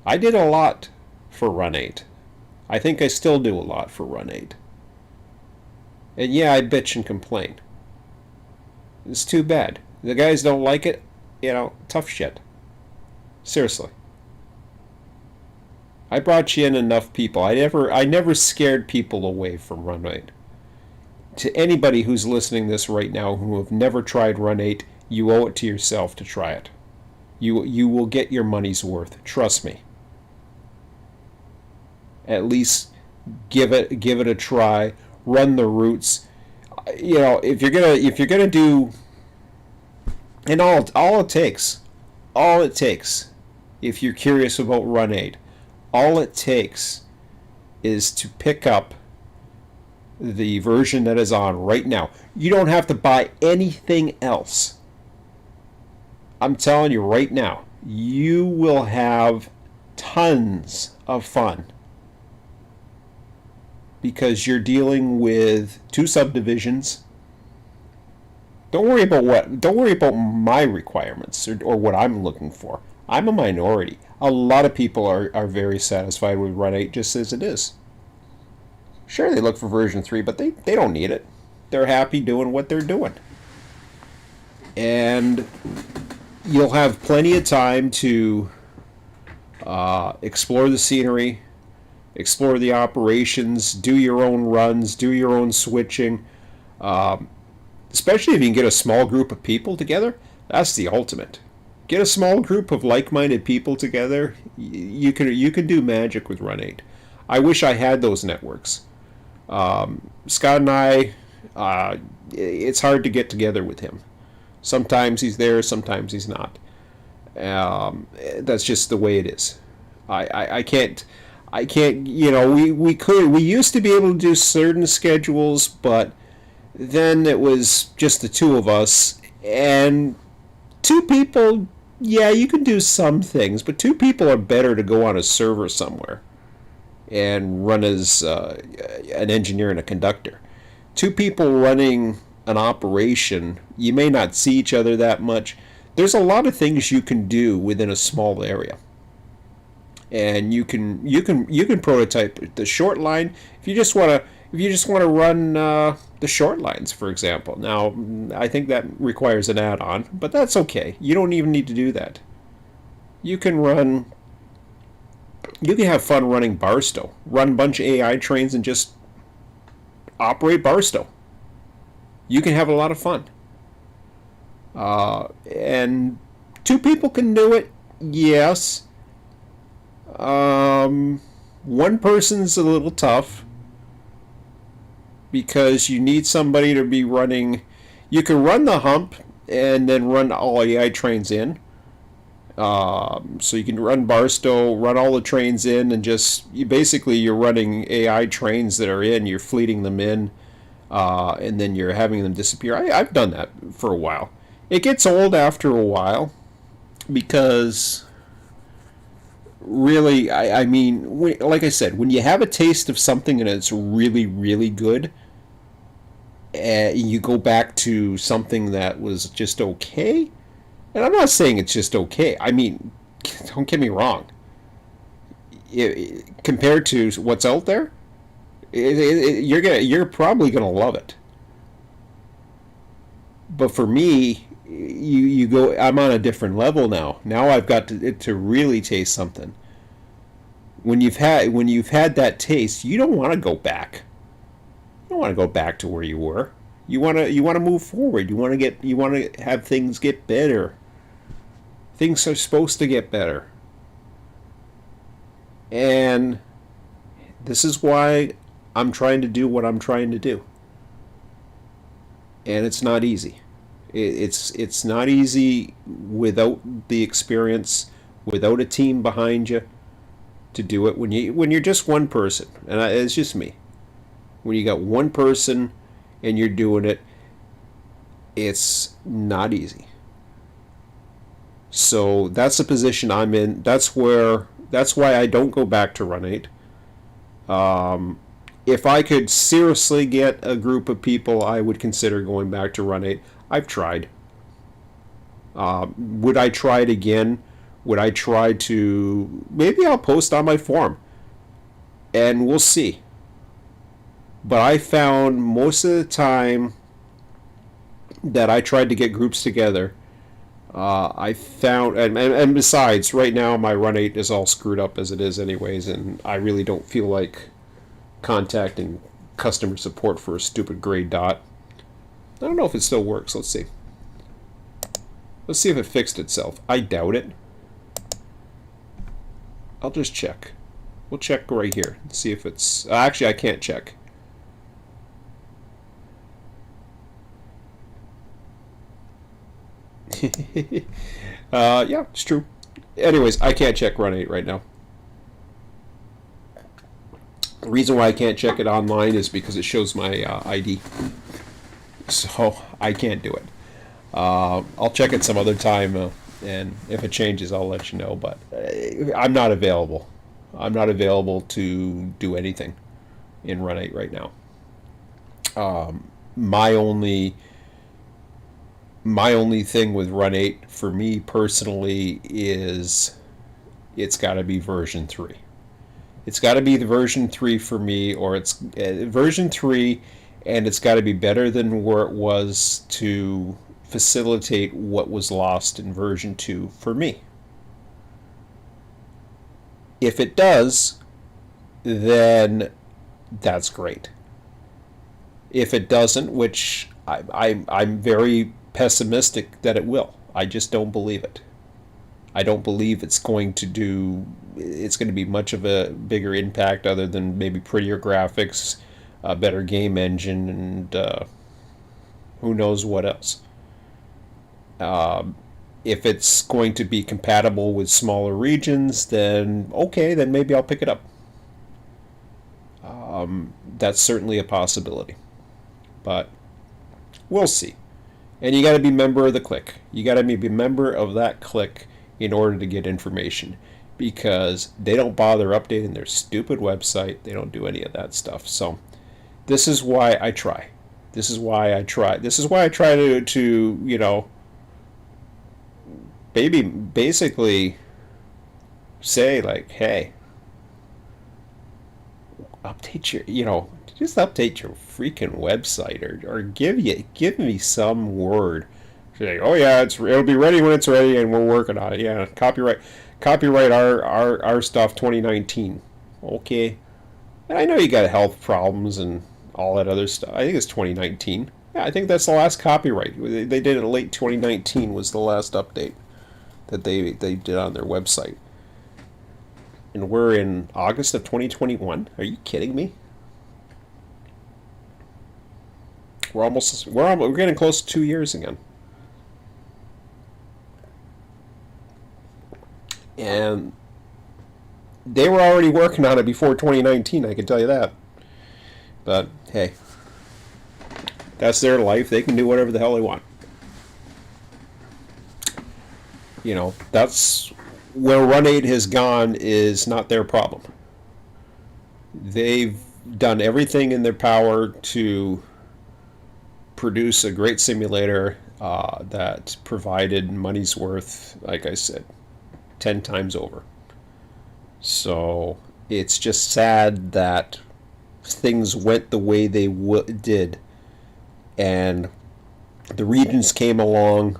I did a lot for Run 8. I think I still do a lot for Run 8. And yeah, I bitch and complain. It's too bad. The guys don't like it, tough shit. Seriously. I brought you in enough people. I never scared people away from Run 8. To anybody who's listening this right now who have never tried Run 8, you owe it to yourself to try it. You will get your money's worth. Trust me. At least give it a try. Run the routes. If you're gonna do, and all it takes, if you're curious about Run 8, all it takes is to pick up the version that is on right now. You don't have to buy anything else. I'm telling you right now, you will have tons of fun, because you're dealing with 2 subdivisions. Don't worry about my requirements or what I'm looking for. I'm a minority. A lot of people are very satisfied with Run 8 just as it is. Sure, they look for version 3, but they don't need it. They're happy doing what they're doing. And you'll have plenty of time to explore the scenery, explore the operations, do your own runs, do your own switching. Especially if you can get a small group of people together, that's the ultimate. Get a small group of like-minded people together. You can do magic with Run 8. I wish I had those networks. Scott and I, it's hard to get together with him. Sometimes he's there, sometimes he's not. That's just the way it is. I can't. We used to be able to do certain schedules, but then it was just the 2 of us, and 2 people. Yeah, you can do some things, but 2 people are better to go on a server somewhere and run as an engineer and a conductor. 2 people running an operation, you may not see each other that much. There's a lot of things you can do within a small area, and you can prototype the short line if you just want to run the short lines, for example. Now, I think that requires an add-on, but that's okay. You don't even need to do that. You can have fun running Barstow. Run a bunch of AI trains and just operate Barstow. You can have a lot of fun. And 2 people can do it, yes. 1 person's a little tough, because you need somebody to be running. You can run the hump and then run all AI trains in, So you can run Barstow, run all the trains in, and basically you're running AI trains that are in. You're fleeting them in, and then you're having them disappear. I've done that for a while. It gets old after a while because really, I mean, like I said, when you have a taste of something and it's really, really good, you go back to something that was just okay. And I'm not saying it's just okay. I mean, don't get me wrong. Compared to what's out there, you're probably gonna love it. But for me, you go. I'm on a different level now. Now I've got to really taste something. When you've had that taste, you don't want to go back. You don't want to go back to where you were. You want to move forward. You want to have things get better. Things are supposed to get better. And this is why I'm trying to do what I'm trying to do. And it's not easy. It's not easy without the experience, without a team behind you to do it. When you're just one person, and it's just me. When you got one person and you're doing it, it's not easy. So that's the position I'm in. That's why I don't go back to Run 8. If I could seriously get a group of people, I would consider going back to Run 8. I've tried. Would I try it again? Would I try to... Maybe I'll post on my forum. And we'll see. But I found most of the time that I tried to get groups together, I found... And besides, right now my Run 8 is all screwed up as it is anyways, and I really don't feel like contacting customer support for a stupid gray dot. I don't know if it still works. Let's see. Let's see if it fixed itself. I doubt it. I'll just check. We'll check right here. See if it's... actually, I can't check. Yeah, it's true. Anyways, I can't check Run 8 right now. The reason why I can't check it online is because it shows my ID. So I can't do it. I'll check it some other time, and if it changes, I'll let you know. But I'm not available. I'm not available to do anything in Run 8 right now. My only thing with Run 8 for me personally is it's got to be version 3. It's got to be the version 3 for me, or it's version 3, and it's got to be better than where it was to facilitate what was lost in version 2 for me. If it does, then that's great. If it doesn't, which I'm very pessimistic that it will. I just don't believe it. I don't believe it's going to be much of a bigger impact other than maybe prettier graphics, a better game engine, and who knows what else. If it's going to be compatible with smaller regions, then okay, then maybe I'll pick it up. That's certainly a possibility. But we'll see. And you got to be a member of the clique. You got to be a member of that clique in order to get information, because they don't bother updating their stupid website. They don't do any of that stuff. So this is why I try. This is why I try to basically say, like, hey, just update your freaking website, or give me some word. Say, oh yeah, it'll be ready when it's ready, and we're working on it. Yeah, copyright our stuff 2019. Okay. And I know you got health problems and all that other stuff. I think it's 2019. Yeah, I think that's the last copyright. They did it late 2019 was the last update that they did on their website. And we're in August of 2021. Are you kidding me? We're getting close to 2 years again. And they were already working on it before 2019, I can tell you that. But hey, that's their life. They can do whatever the hell they want. You know, that's where Run 8 has gone is not their problem. They've done everything in their power to produce a great simulator that provided money's worth, like I said, 10 times over. So it's just sad that things went the way they did, and the regions came along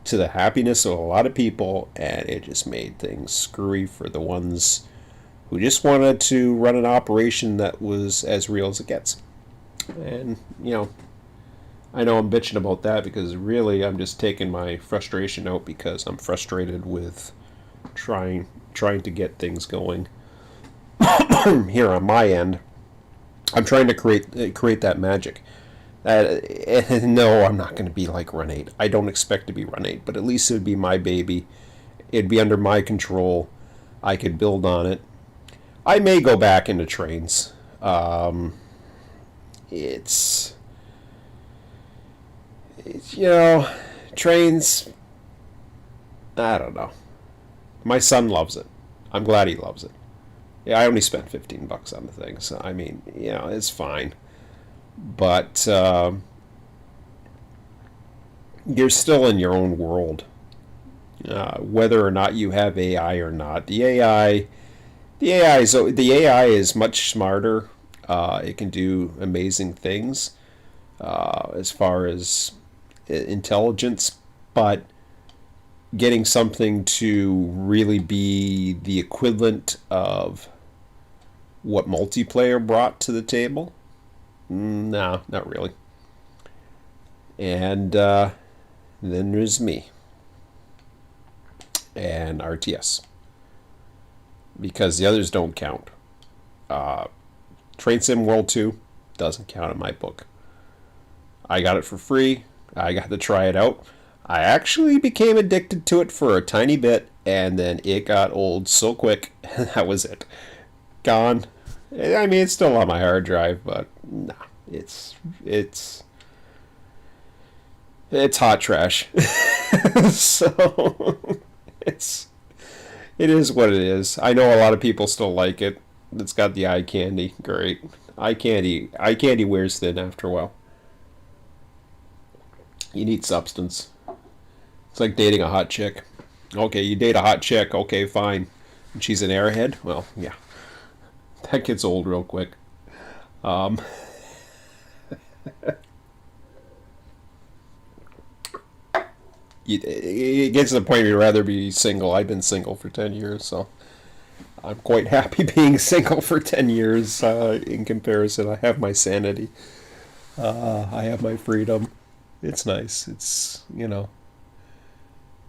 to the happiness of a lot of people, and it just made things screwy for the ones who just wanted to run an operation that was as real as it gets. And, you know, I know I'm bitching about that because really I'm just taking my frustration out because I'm frustrated with trying to get things going here on my end. I'm trying to create that magic. No, I'm not going to be like Run 8. I don't expect to be Run 8, but at least it would be my baby. It'd be under my control. I could build on it. I may go back into trains. It's you know, trains. I don't know. My son loves it. I'm glad he loves it. Yeah, I only spent $15 on the thing, so I mean, you know, it's fine. But you're still in your own world, whether or not you have AI or not. The AI is much smarter. It can do amazing things as far as intelligence, but getting something to really be the equivalent of what multiplayer brought to the table, no, not really. And then there's me and RTS, because the others don't count. Train Sim World 2 doesn't count in my book. I got it for free. I got to try it out. I actually became addicted to it for a tiny bit, and then it got old so quick, and that was it. Gone. I mean, it's still on my hard drive, but nah, it's hot trash. So it is what it is. I know a lot of people still like it. It's got the eye candy. Great. Eye candy wears thin after a while. You need substance. It's like dating a hot chick. Okay, you date a hot chick. Okay, fine. And she's an airhead? Well, yeah. That gets old real quick. Um, it gets to the point where you'd rather be single. I've been single for 10 years, so I'm quite happy being single for 10 years in comparison. I have my sanity. I have my freedom. It's nice. It's, you know.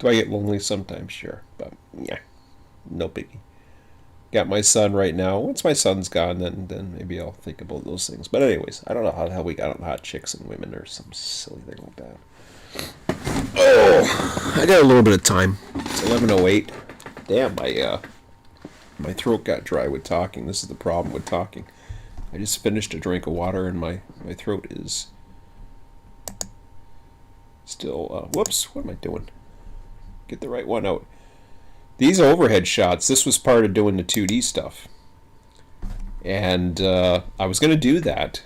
Do I get lonely sometimes? Sure. But, yeah, no biggie. Got my son right now. Once my son's gone, then maybe I'll think about those things. But anyways, I don't know how the hell we got on hot chicks and women or some silly thing like that. Oh, I got a little bit of time. It's 11:08. Damn, my throat got dry with talking. This is the problem with talking. I just finished a drink of water and my throat is still. Whoops! What am I doing? Get the right one out. These overhead shots, this was part of doing the 2D stuff. And I was going to do that.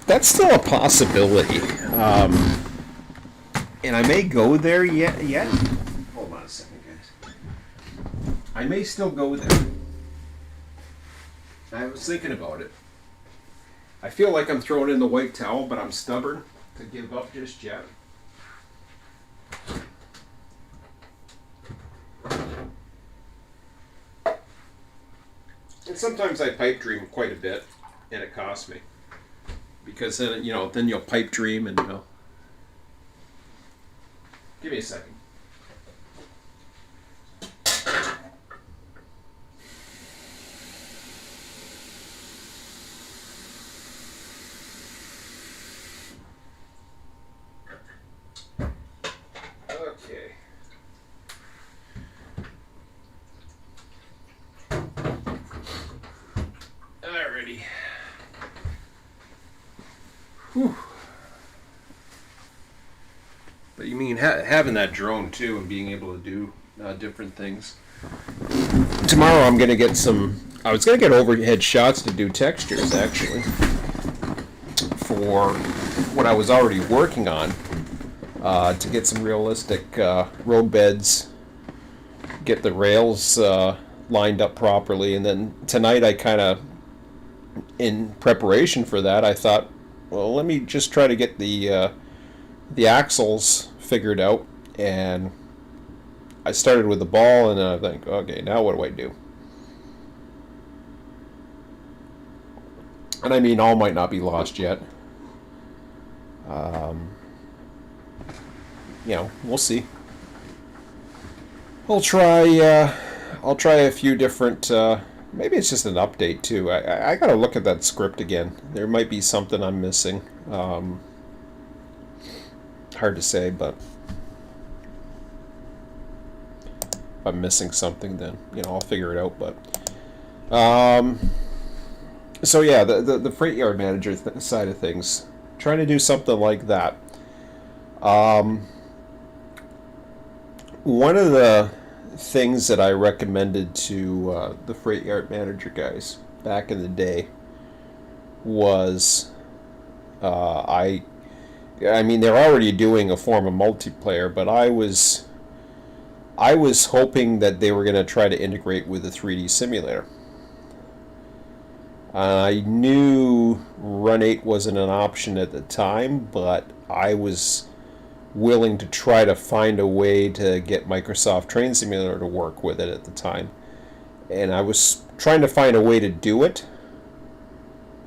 That's still a possibility. And I may go there yet. Hold on a second, guys. I may still go there. I was thinking about it. I feel like I'm throwing in the white towel, but I'm stubborn to give up just yet. And sometimes I pipe dream quite a bit, and it costs me. Because then, then you'll pipe dream and, Give me a second. Okay. Alrighty. Whew. But you mean having that drone too and being able to do different things. Tomorrow I'm going to get I was going to get overhead shots to do textures actually for what I was already working on to get some realistic road beds, get the rails lined up properly, and then tonight I kind of, in preparation for that, I thought, well, let me just try to get the axles figured out, and I started with the ball, and then I think, okay, now what do I do? And I mean, all might not be lost yet. We'll see. I'll try a few different. Maybe it's just an update too. I gotta look at that script again. There might be something I'm missing. Hard to say, but if I'm missing something, then I'll figure it out. But so yeah, the freight yard manager side of things, trying to do something like that. One of the things that I recommended to the freight yard manager guys back in the day was I mean, they're already doing a form of multiplayer, but I was hoping that they were going to try to integrate with the 3D simulator. I knew Run 8 wasn't an option at the time, but I was willing to try to find a way to get Microsoft Train Simulator to work with it at the time. And I was trying to find a way to do it.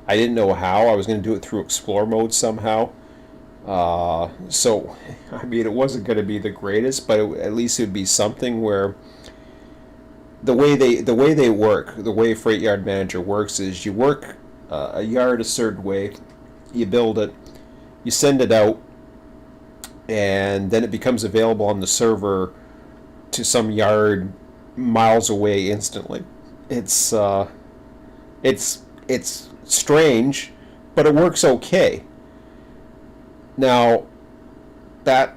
I didn't know how. I was going to do it through Explore mode somehow. So, I mean, it wasn't going to be the greatest, but at least it would be something where the way they work, the way Freight Yard Manager works is you work a yard a certain way, you build it, you send it out, and then it becomes available on the server to some yard miles away instantly. It's strange, but it works okay. Now, that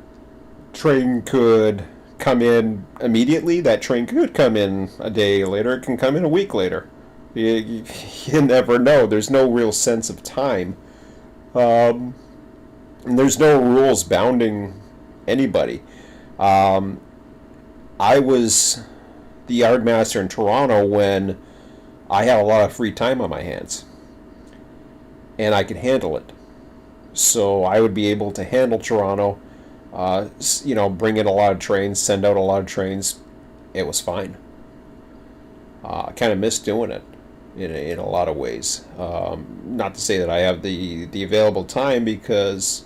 train could come in immediately. That train could come in a day later. It can come in a week later. You never know. There's no real sense of time. And there's no rules bounding anybody. I was the yard master in Toronto when I had a lot of free time on my hands. And I could handle it. So I would be able to handle Toronto, bring in a lot of trains, send out a lot of trains. It was fine. I kind of miss doing it in a lot of ways. Not to say that I have the available time, because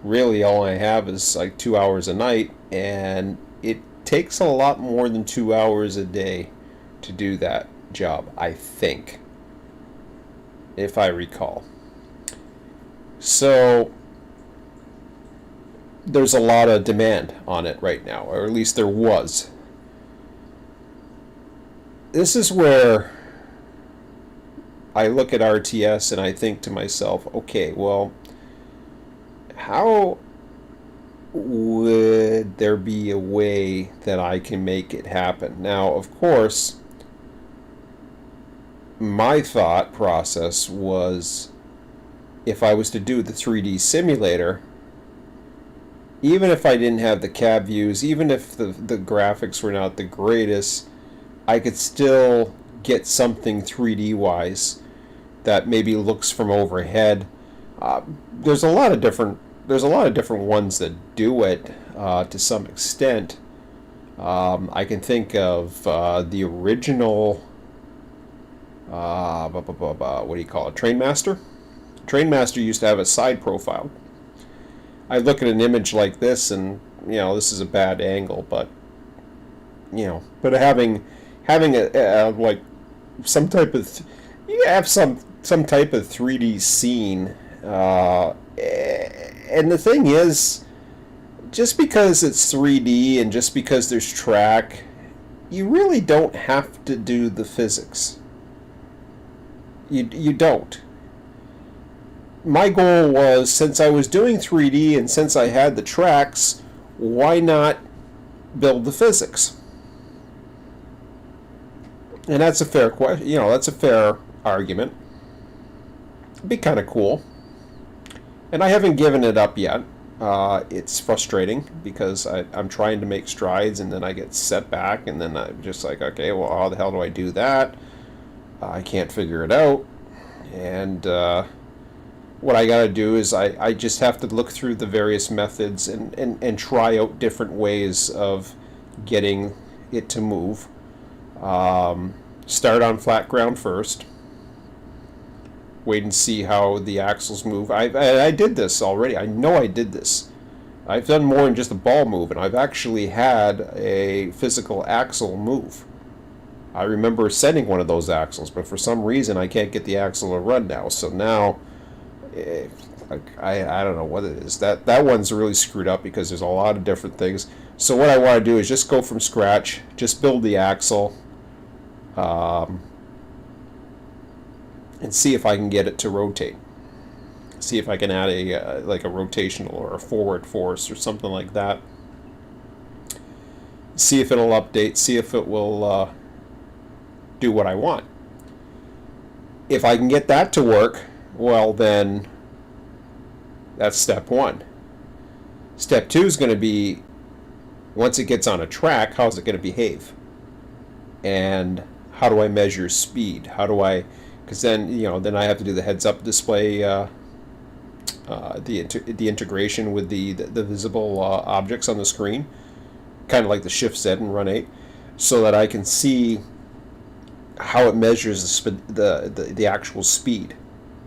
really all I have is like 2 hours a night, and it takes a lot more than 2 hours a day to do that job, I think, if I recall. So there's a lot of demand on it right now, or at least there was. This is where I look at RTS and I think to myself, okay, well, how would there be a way that I can make it happen? Now, of course, my thought process was, if I was to do the 3D simulator, even if I didn't have the cab views, even if the graphics were not the greatest, I could still get something 3D wise that maybe looks from overhead. There's a lot of different ones that do it to some extent. I can think of the original what do you call it? Trainmaster. Trainmaster used to have a side profile. I look at an image like this, and this is a bad angle, but having a like some type of you have some type of 3D scene, and the thing is, just because it's 3D and just because there's track, you really don't have to do the physics. You don't. My goal was, since I was doing 3D and since I had the tracks, why not build the physics? And that's a fair question. That's a fair argument. It'd be kind of cool. And I haven't given it up yet. It's frustrating because I'm trying to make strides and then I get set back and then I'm just like, okay, well, how the hell do I do that? I can't figure it out. And what I got to do is I just have to look through the various methods and try out different ways of getting it to move. Start on flat ground first. Wait and see how the axles move. I did this already. I know I did this. I've done more than just a ball move, and I've actually had a physical axle move. I remember setting one of those axles, but for some reason I can't get the axle to run now. So now, I don't know what it is. That one's really screwed up because there's a lot of different things. So what I want to do is just go from scratch, just build the axle, and see if I can get it to rotate. See if I can add a like a rotational or a forward force or something like that. See if it'll update. See if it will do what I want. If I can get that to work, well then that's step one. Step two is going to be, once it gets on a track, how's it going to behave? And how do I measure speed? How do I, because then I have to do the heads-up display, the integration with the visible objects on the screen, kind of like the Shift Z and Run 8, so that I can see how it measures the actual speed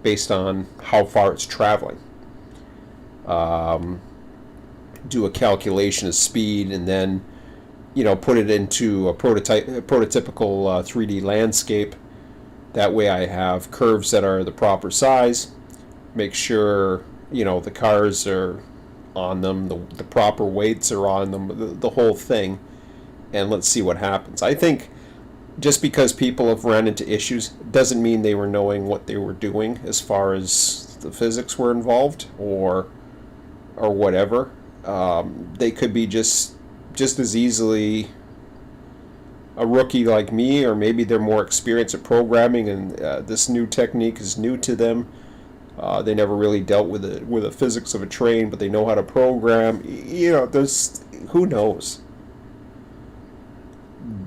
based on how far it's traveling. Do a calculation of speed and then put it into a prototypical 3D landscape. That way I have curves that are the proper size. Make sure the cars are on them, the proper weights are on them, the whole thing, and let's see what happens. I think just because people have run into issues doesn't mean they were knowing what they were doing as far as the physics were involved or whatever. They could be just as easily a rookie like me, or maybe they're more experienced at programming and this new technique is new to them. They never really dealt with the physics of a train, but they know how to program. There's, who knows?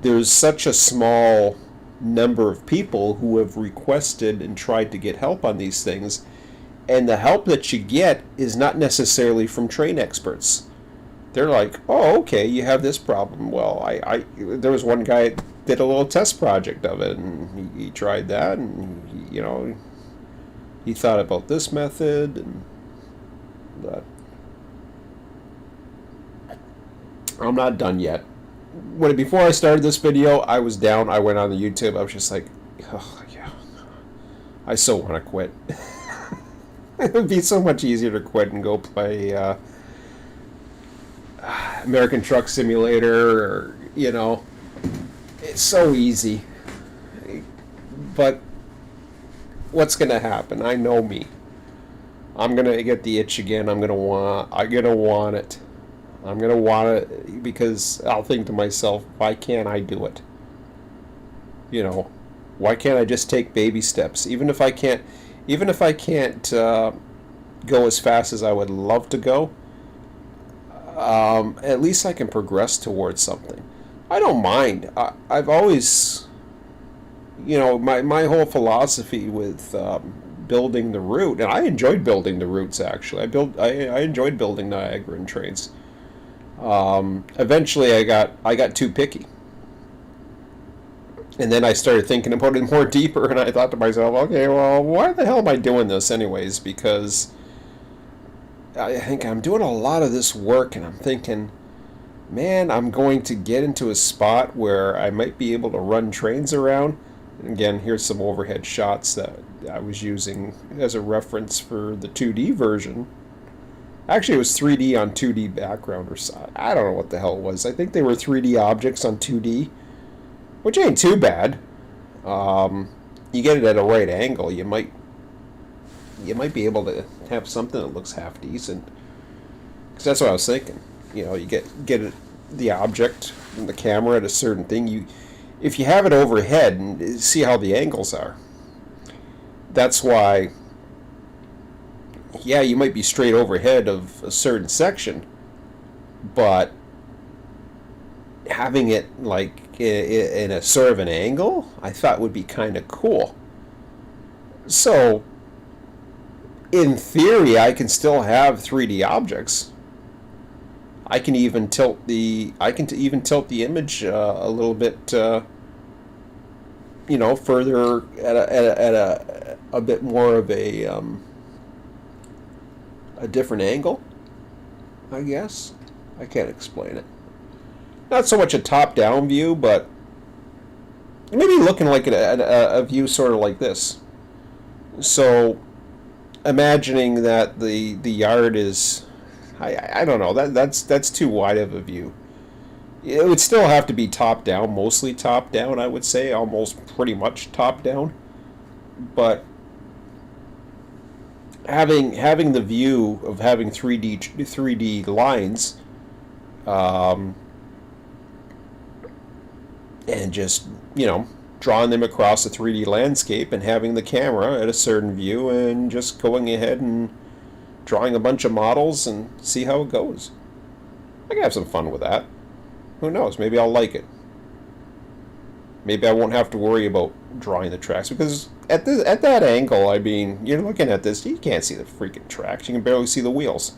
There's such a small number of people who have requested and tried to get help on these things, and the help that you get is not necessarily from train experts. They're like, oh, okay, you have this problem. Well, there was one guy that did a little test project of it, and he tried that, and he thought about this method and that. I'm not done yet. Before I started this video, I was down. I went on the YouTube. I was just like, oh, yeah, I so want to quit. It would be so much easier to quit and go play American Truck Simulator, or it's so easy. But what's gonna happen? I know me. I'm gonna get the itch again. I'm gonna want it. I'm gonna want it because I'll think to myself, why can't I do it? Why can't I just take baby steps? Even if I can't go as fast as I would love to go, at least I can progress towards something. I don't mind. I've always, my whole philosophy with building the route, and I enjoyed building the routes actually. I enjoyed building Niagara and trains. Eventually I got too picky. And then I started thinking about it more deeper, and I thought to myself, okay, well, why the hell am I doing this anyways? Because I think I'm doing a lot of this work, and I'm thinking, man, I'm going to get into a spot where I might be able to run trains around. And again, here's some overhead shots that I was using as a reference for the 2D version. Actually, it was 3D on 2D background, or I don't know what the hell it was. I think they were 3D objects on 2D, which ain't too bad. you get it at a right angle, you might be able to have something that looks half decent. Because that's what I was thinking. You get it, the object and the camera at a certain thing. If you have it overhead and see how the angles are. That's why, yeah, you might be straight overhead of a certain section, but having it like in a sort of an angle, I thought would be kind of cool. So, in theory, I can still have 3D objects. I can even tilt the image a little bit, further at a bit more of a different angle. I guess I can't explain it. Not so much a top-down view, but maybe looking like a view sort of like this. So, imagining that the yard is, I don't know, that's too wide of a view. It would still have to be top down, mostly top down, I would say, almost pretty much top down. But having the view of having 3D lines, and just drawing them across a 3D landscape and having the camera at a certain view and just going ahead and drawing a bunch of models and see how it goes. I can have some fun with that. Who knows? Maybe I'll like it. Maybe I won't have to worry about drawing the tracks, because at that angle, I mean, you're looking at this, you can't see the freaking tracks. You can barely see the wheels.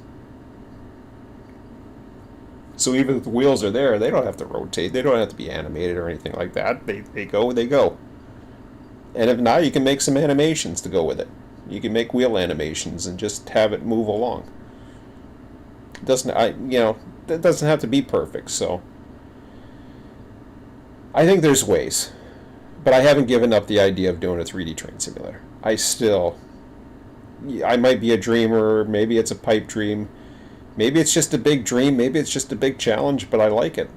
So even if the wheels are there, they don't have to rotate. They don't have to be animated or anything like that. They go. And if not, you can make some animations to go with it. You can make wheel animations and just have it move along. It doesn't have to be perfect, so I think there's ways. But I haven't given up the idea of doing a 3D train simulator. I might be a dreamer, maybe it's a pipe dream, maybe it's just a big dream, maybe it's just a big challenge, but I like it.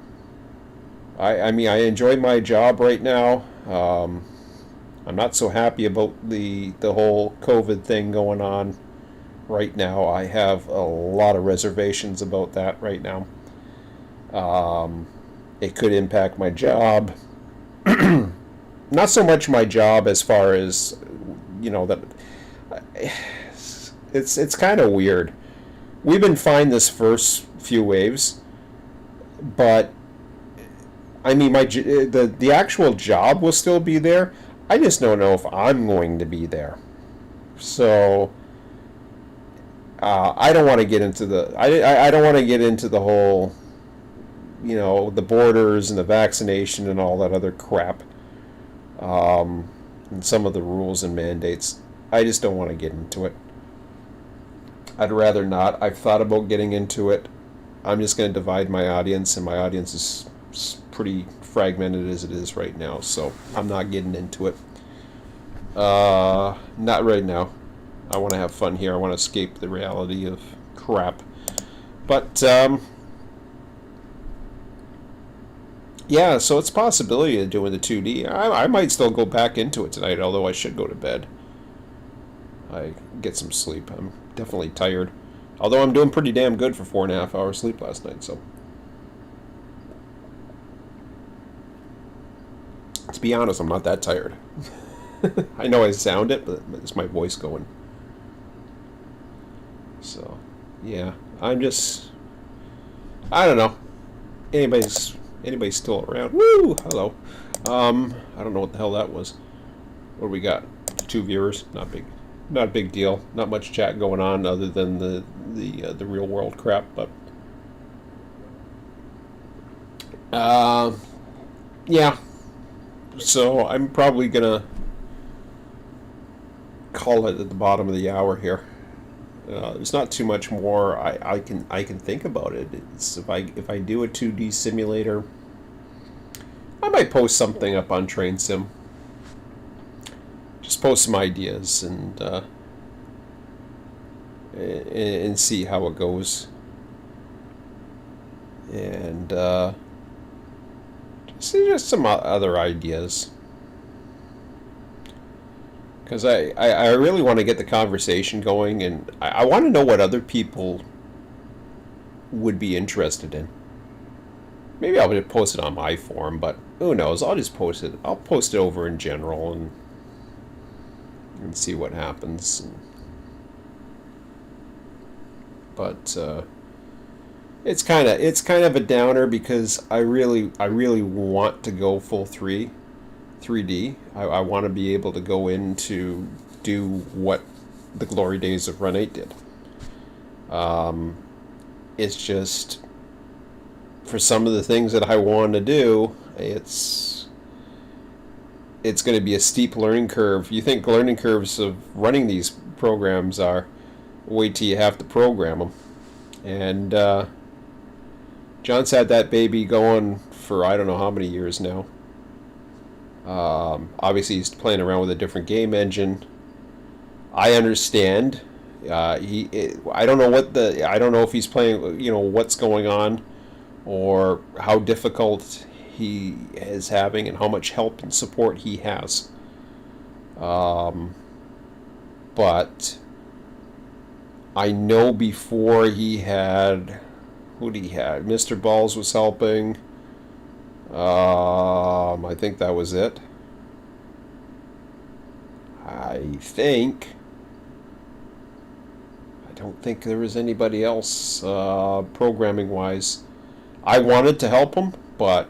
I mean, I enjoy my job right now. I'm not so happy about the whole COVID thing going on right now. I have a lot of reservations about that right now. It could impact my job. Not so much my job as far as, that it's kind of weird. We've been fine this first few waves, but I mean, the actual job will still be there. I just don't know if I'm going to be there. So I don't want to get into I don't want to get into the whole, the borders and the vaccination and all that other crap, and some of the rules and mandates. I just don't want to get into it. I'd rather not. I've thought about getting into it. I'm just going to divide my audience, and my audience is pretty fragmented as it is right now, so I'm not getting into it. Not right now. I want to have fun here. I want to escape the reality of crap. But, yeah, so it's a possibility of doing the 2D. I might still go back into it tonight, although I should go to bed. I get some sleep. I'm definitely tired. Although I'm doing pretty damn good for 4.5 hours sleep last night, so. To be honest, I'm not that tired. I know I sound it, but it's my voice going. So, yeah, I don't know. Anybody's still around? Woo! Hello. I don't know what the hell that was. What do we got? 2 viewers. Not a big deal. Not much chat going on other than the real world crap. But yeah. So I'm probably gonna call it at the bottom of the hour here. There's not too much more I can think about it. It's if I do a 2D simulator, I might post something up on Train Sim. Just post some ideas and see how it goes. And just some other ideas. Because I really want to get the conversation going, and I want to know what other people would be interested in. Maybe I'll just post it on my forum, but who knows? I'll just post it. I'll post it over in general and see what happens. But it's kind of a downer because I really want to go full 3D. I want to be able to go in to do what the glory days of Run 8 did. It's just for some of the things that I want to do, it's going to be a steep learning curve. You think learning curves of running these programs are, wait till you have to program them. And John's had that baby going for I don't know how many years now. Obviously, he's playing around with a different game engine. I understand. I don't know I don't know if he's playing. What's going on, or how difficult he is having, and how much help and support he has. But I know before he had, who did he had? Mr. Balls was helping. I think that was it. I don't think there was anybody else programming wise. I wanted to help him, but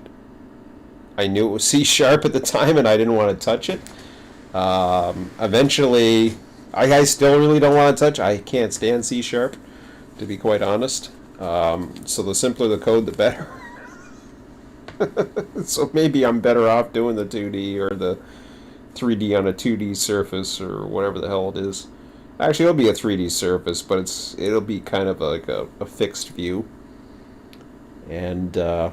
I knew it was C# at the time, and I didn't want to touch it. Eventually, I still really don't want to touch. I can't stand C#, to be quite honest. So the simpler the code, the better. So maybe I'm better off doing the 2D or the 3D on a 2D surface or whatever the hell it is. Actually, it'll be a 3D surface, but it'll be kind of like a fixed view. And yeah,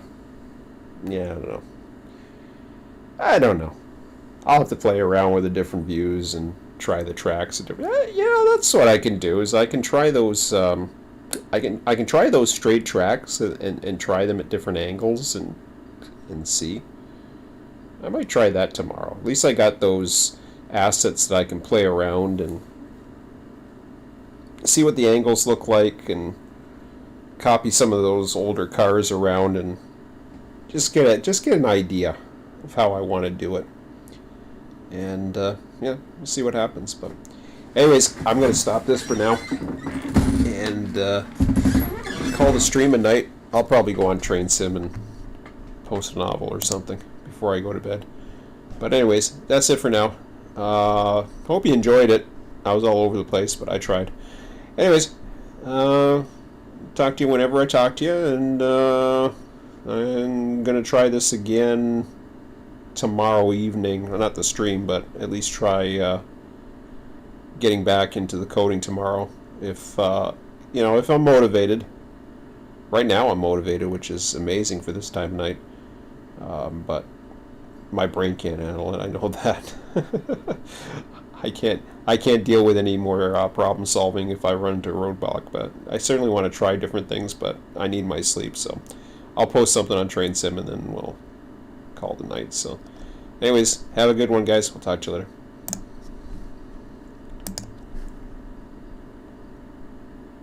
I don't know. I'll have to play around with the different views and try the tracks. That's what I can do. Is I can try those. I can try those straight tracks and try them at different angles and see. I might try that tomorrow. At least I got those assets that I can play around and see what the angles look like, and copy some of those older cars around and just get an idea of how I want to do it. And we'll see what happens. But anyways, I'm going to stop this for now and call the stream a night. I'll probably go on Train Sim and post a novel or something before I go to bed. But anyways, that's it for now. Hope you enjoyed it. I was all over the place, but I tried. Anyways, talk to you whenever I talk to you, and I'm going to try this again tomorrow evening. Well, not the stream, but at least try getting back into the coding tomorrow. If I'm motivated. Right now I'm motivated, which is amazing for this time of night. But my brain can't handle it. I know that. I can't deal with any more problem solving if I run into a roadblock. But I certainly want to try different things. But I need my sleep, so I'll post something on Train Sim and then we'll call it a night. So, anyways, have a good one, guys. We'll talk to you later.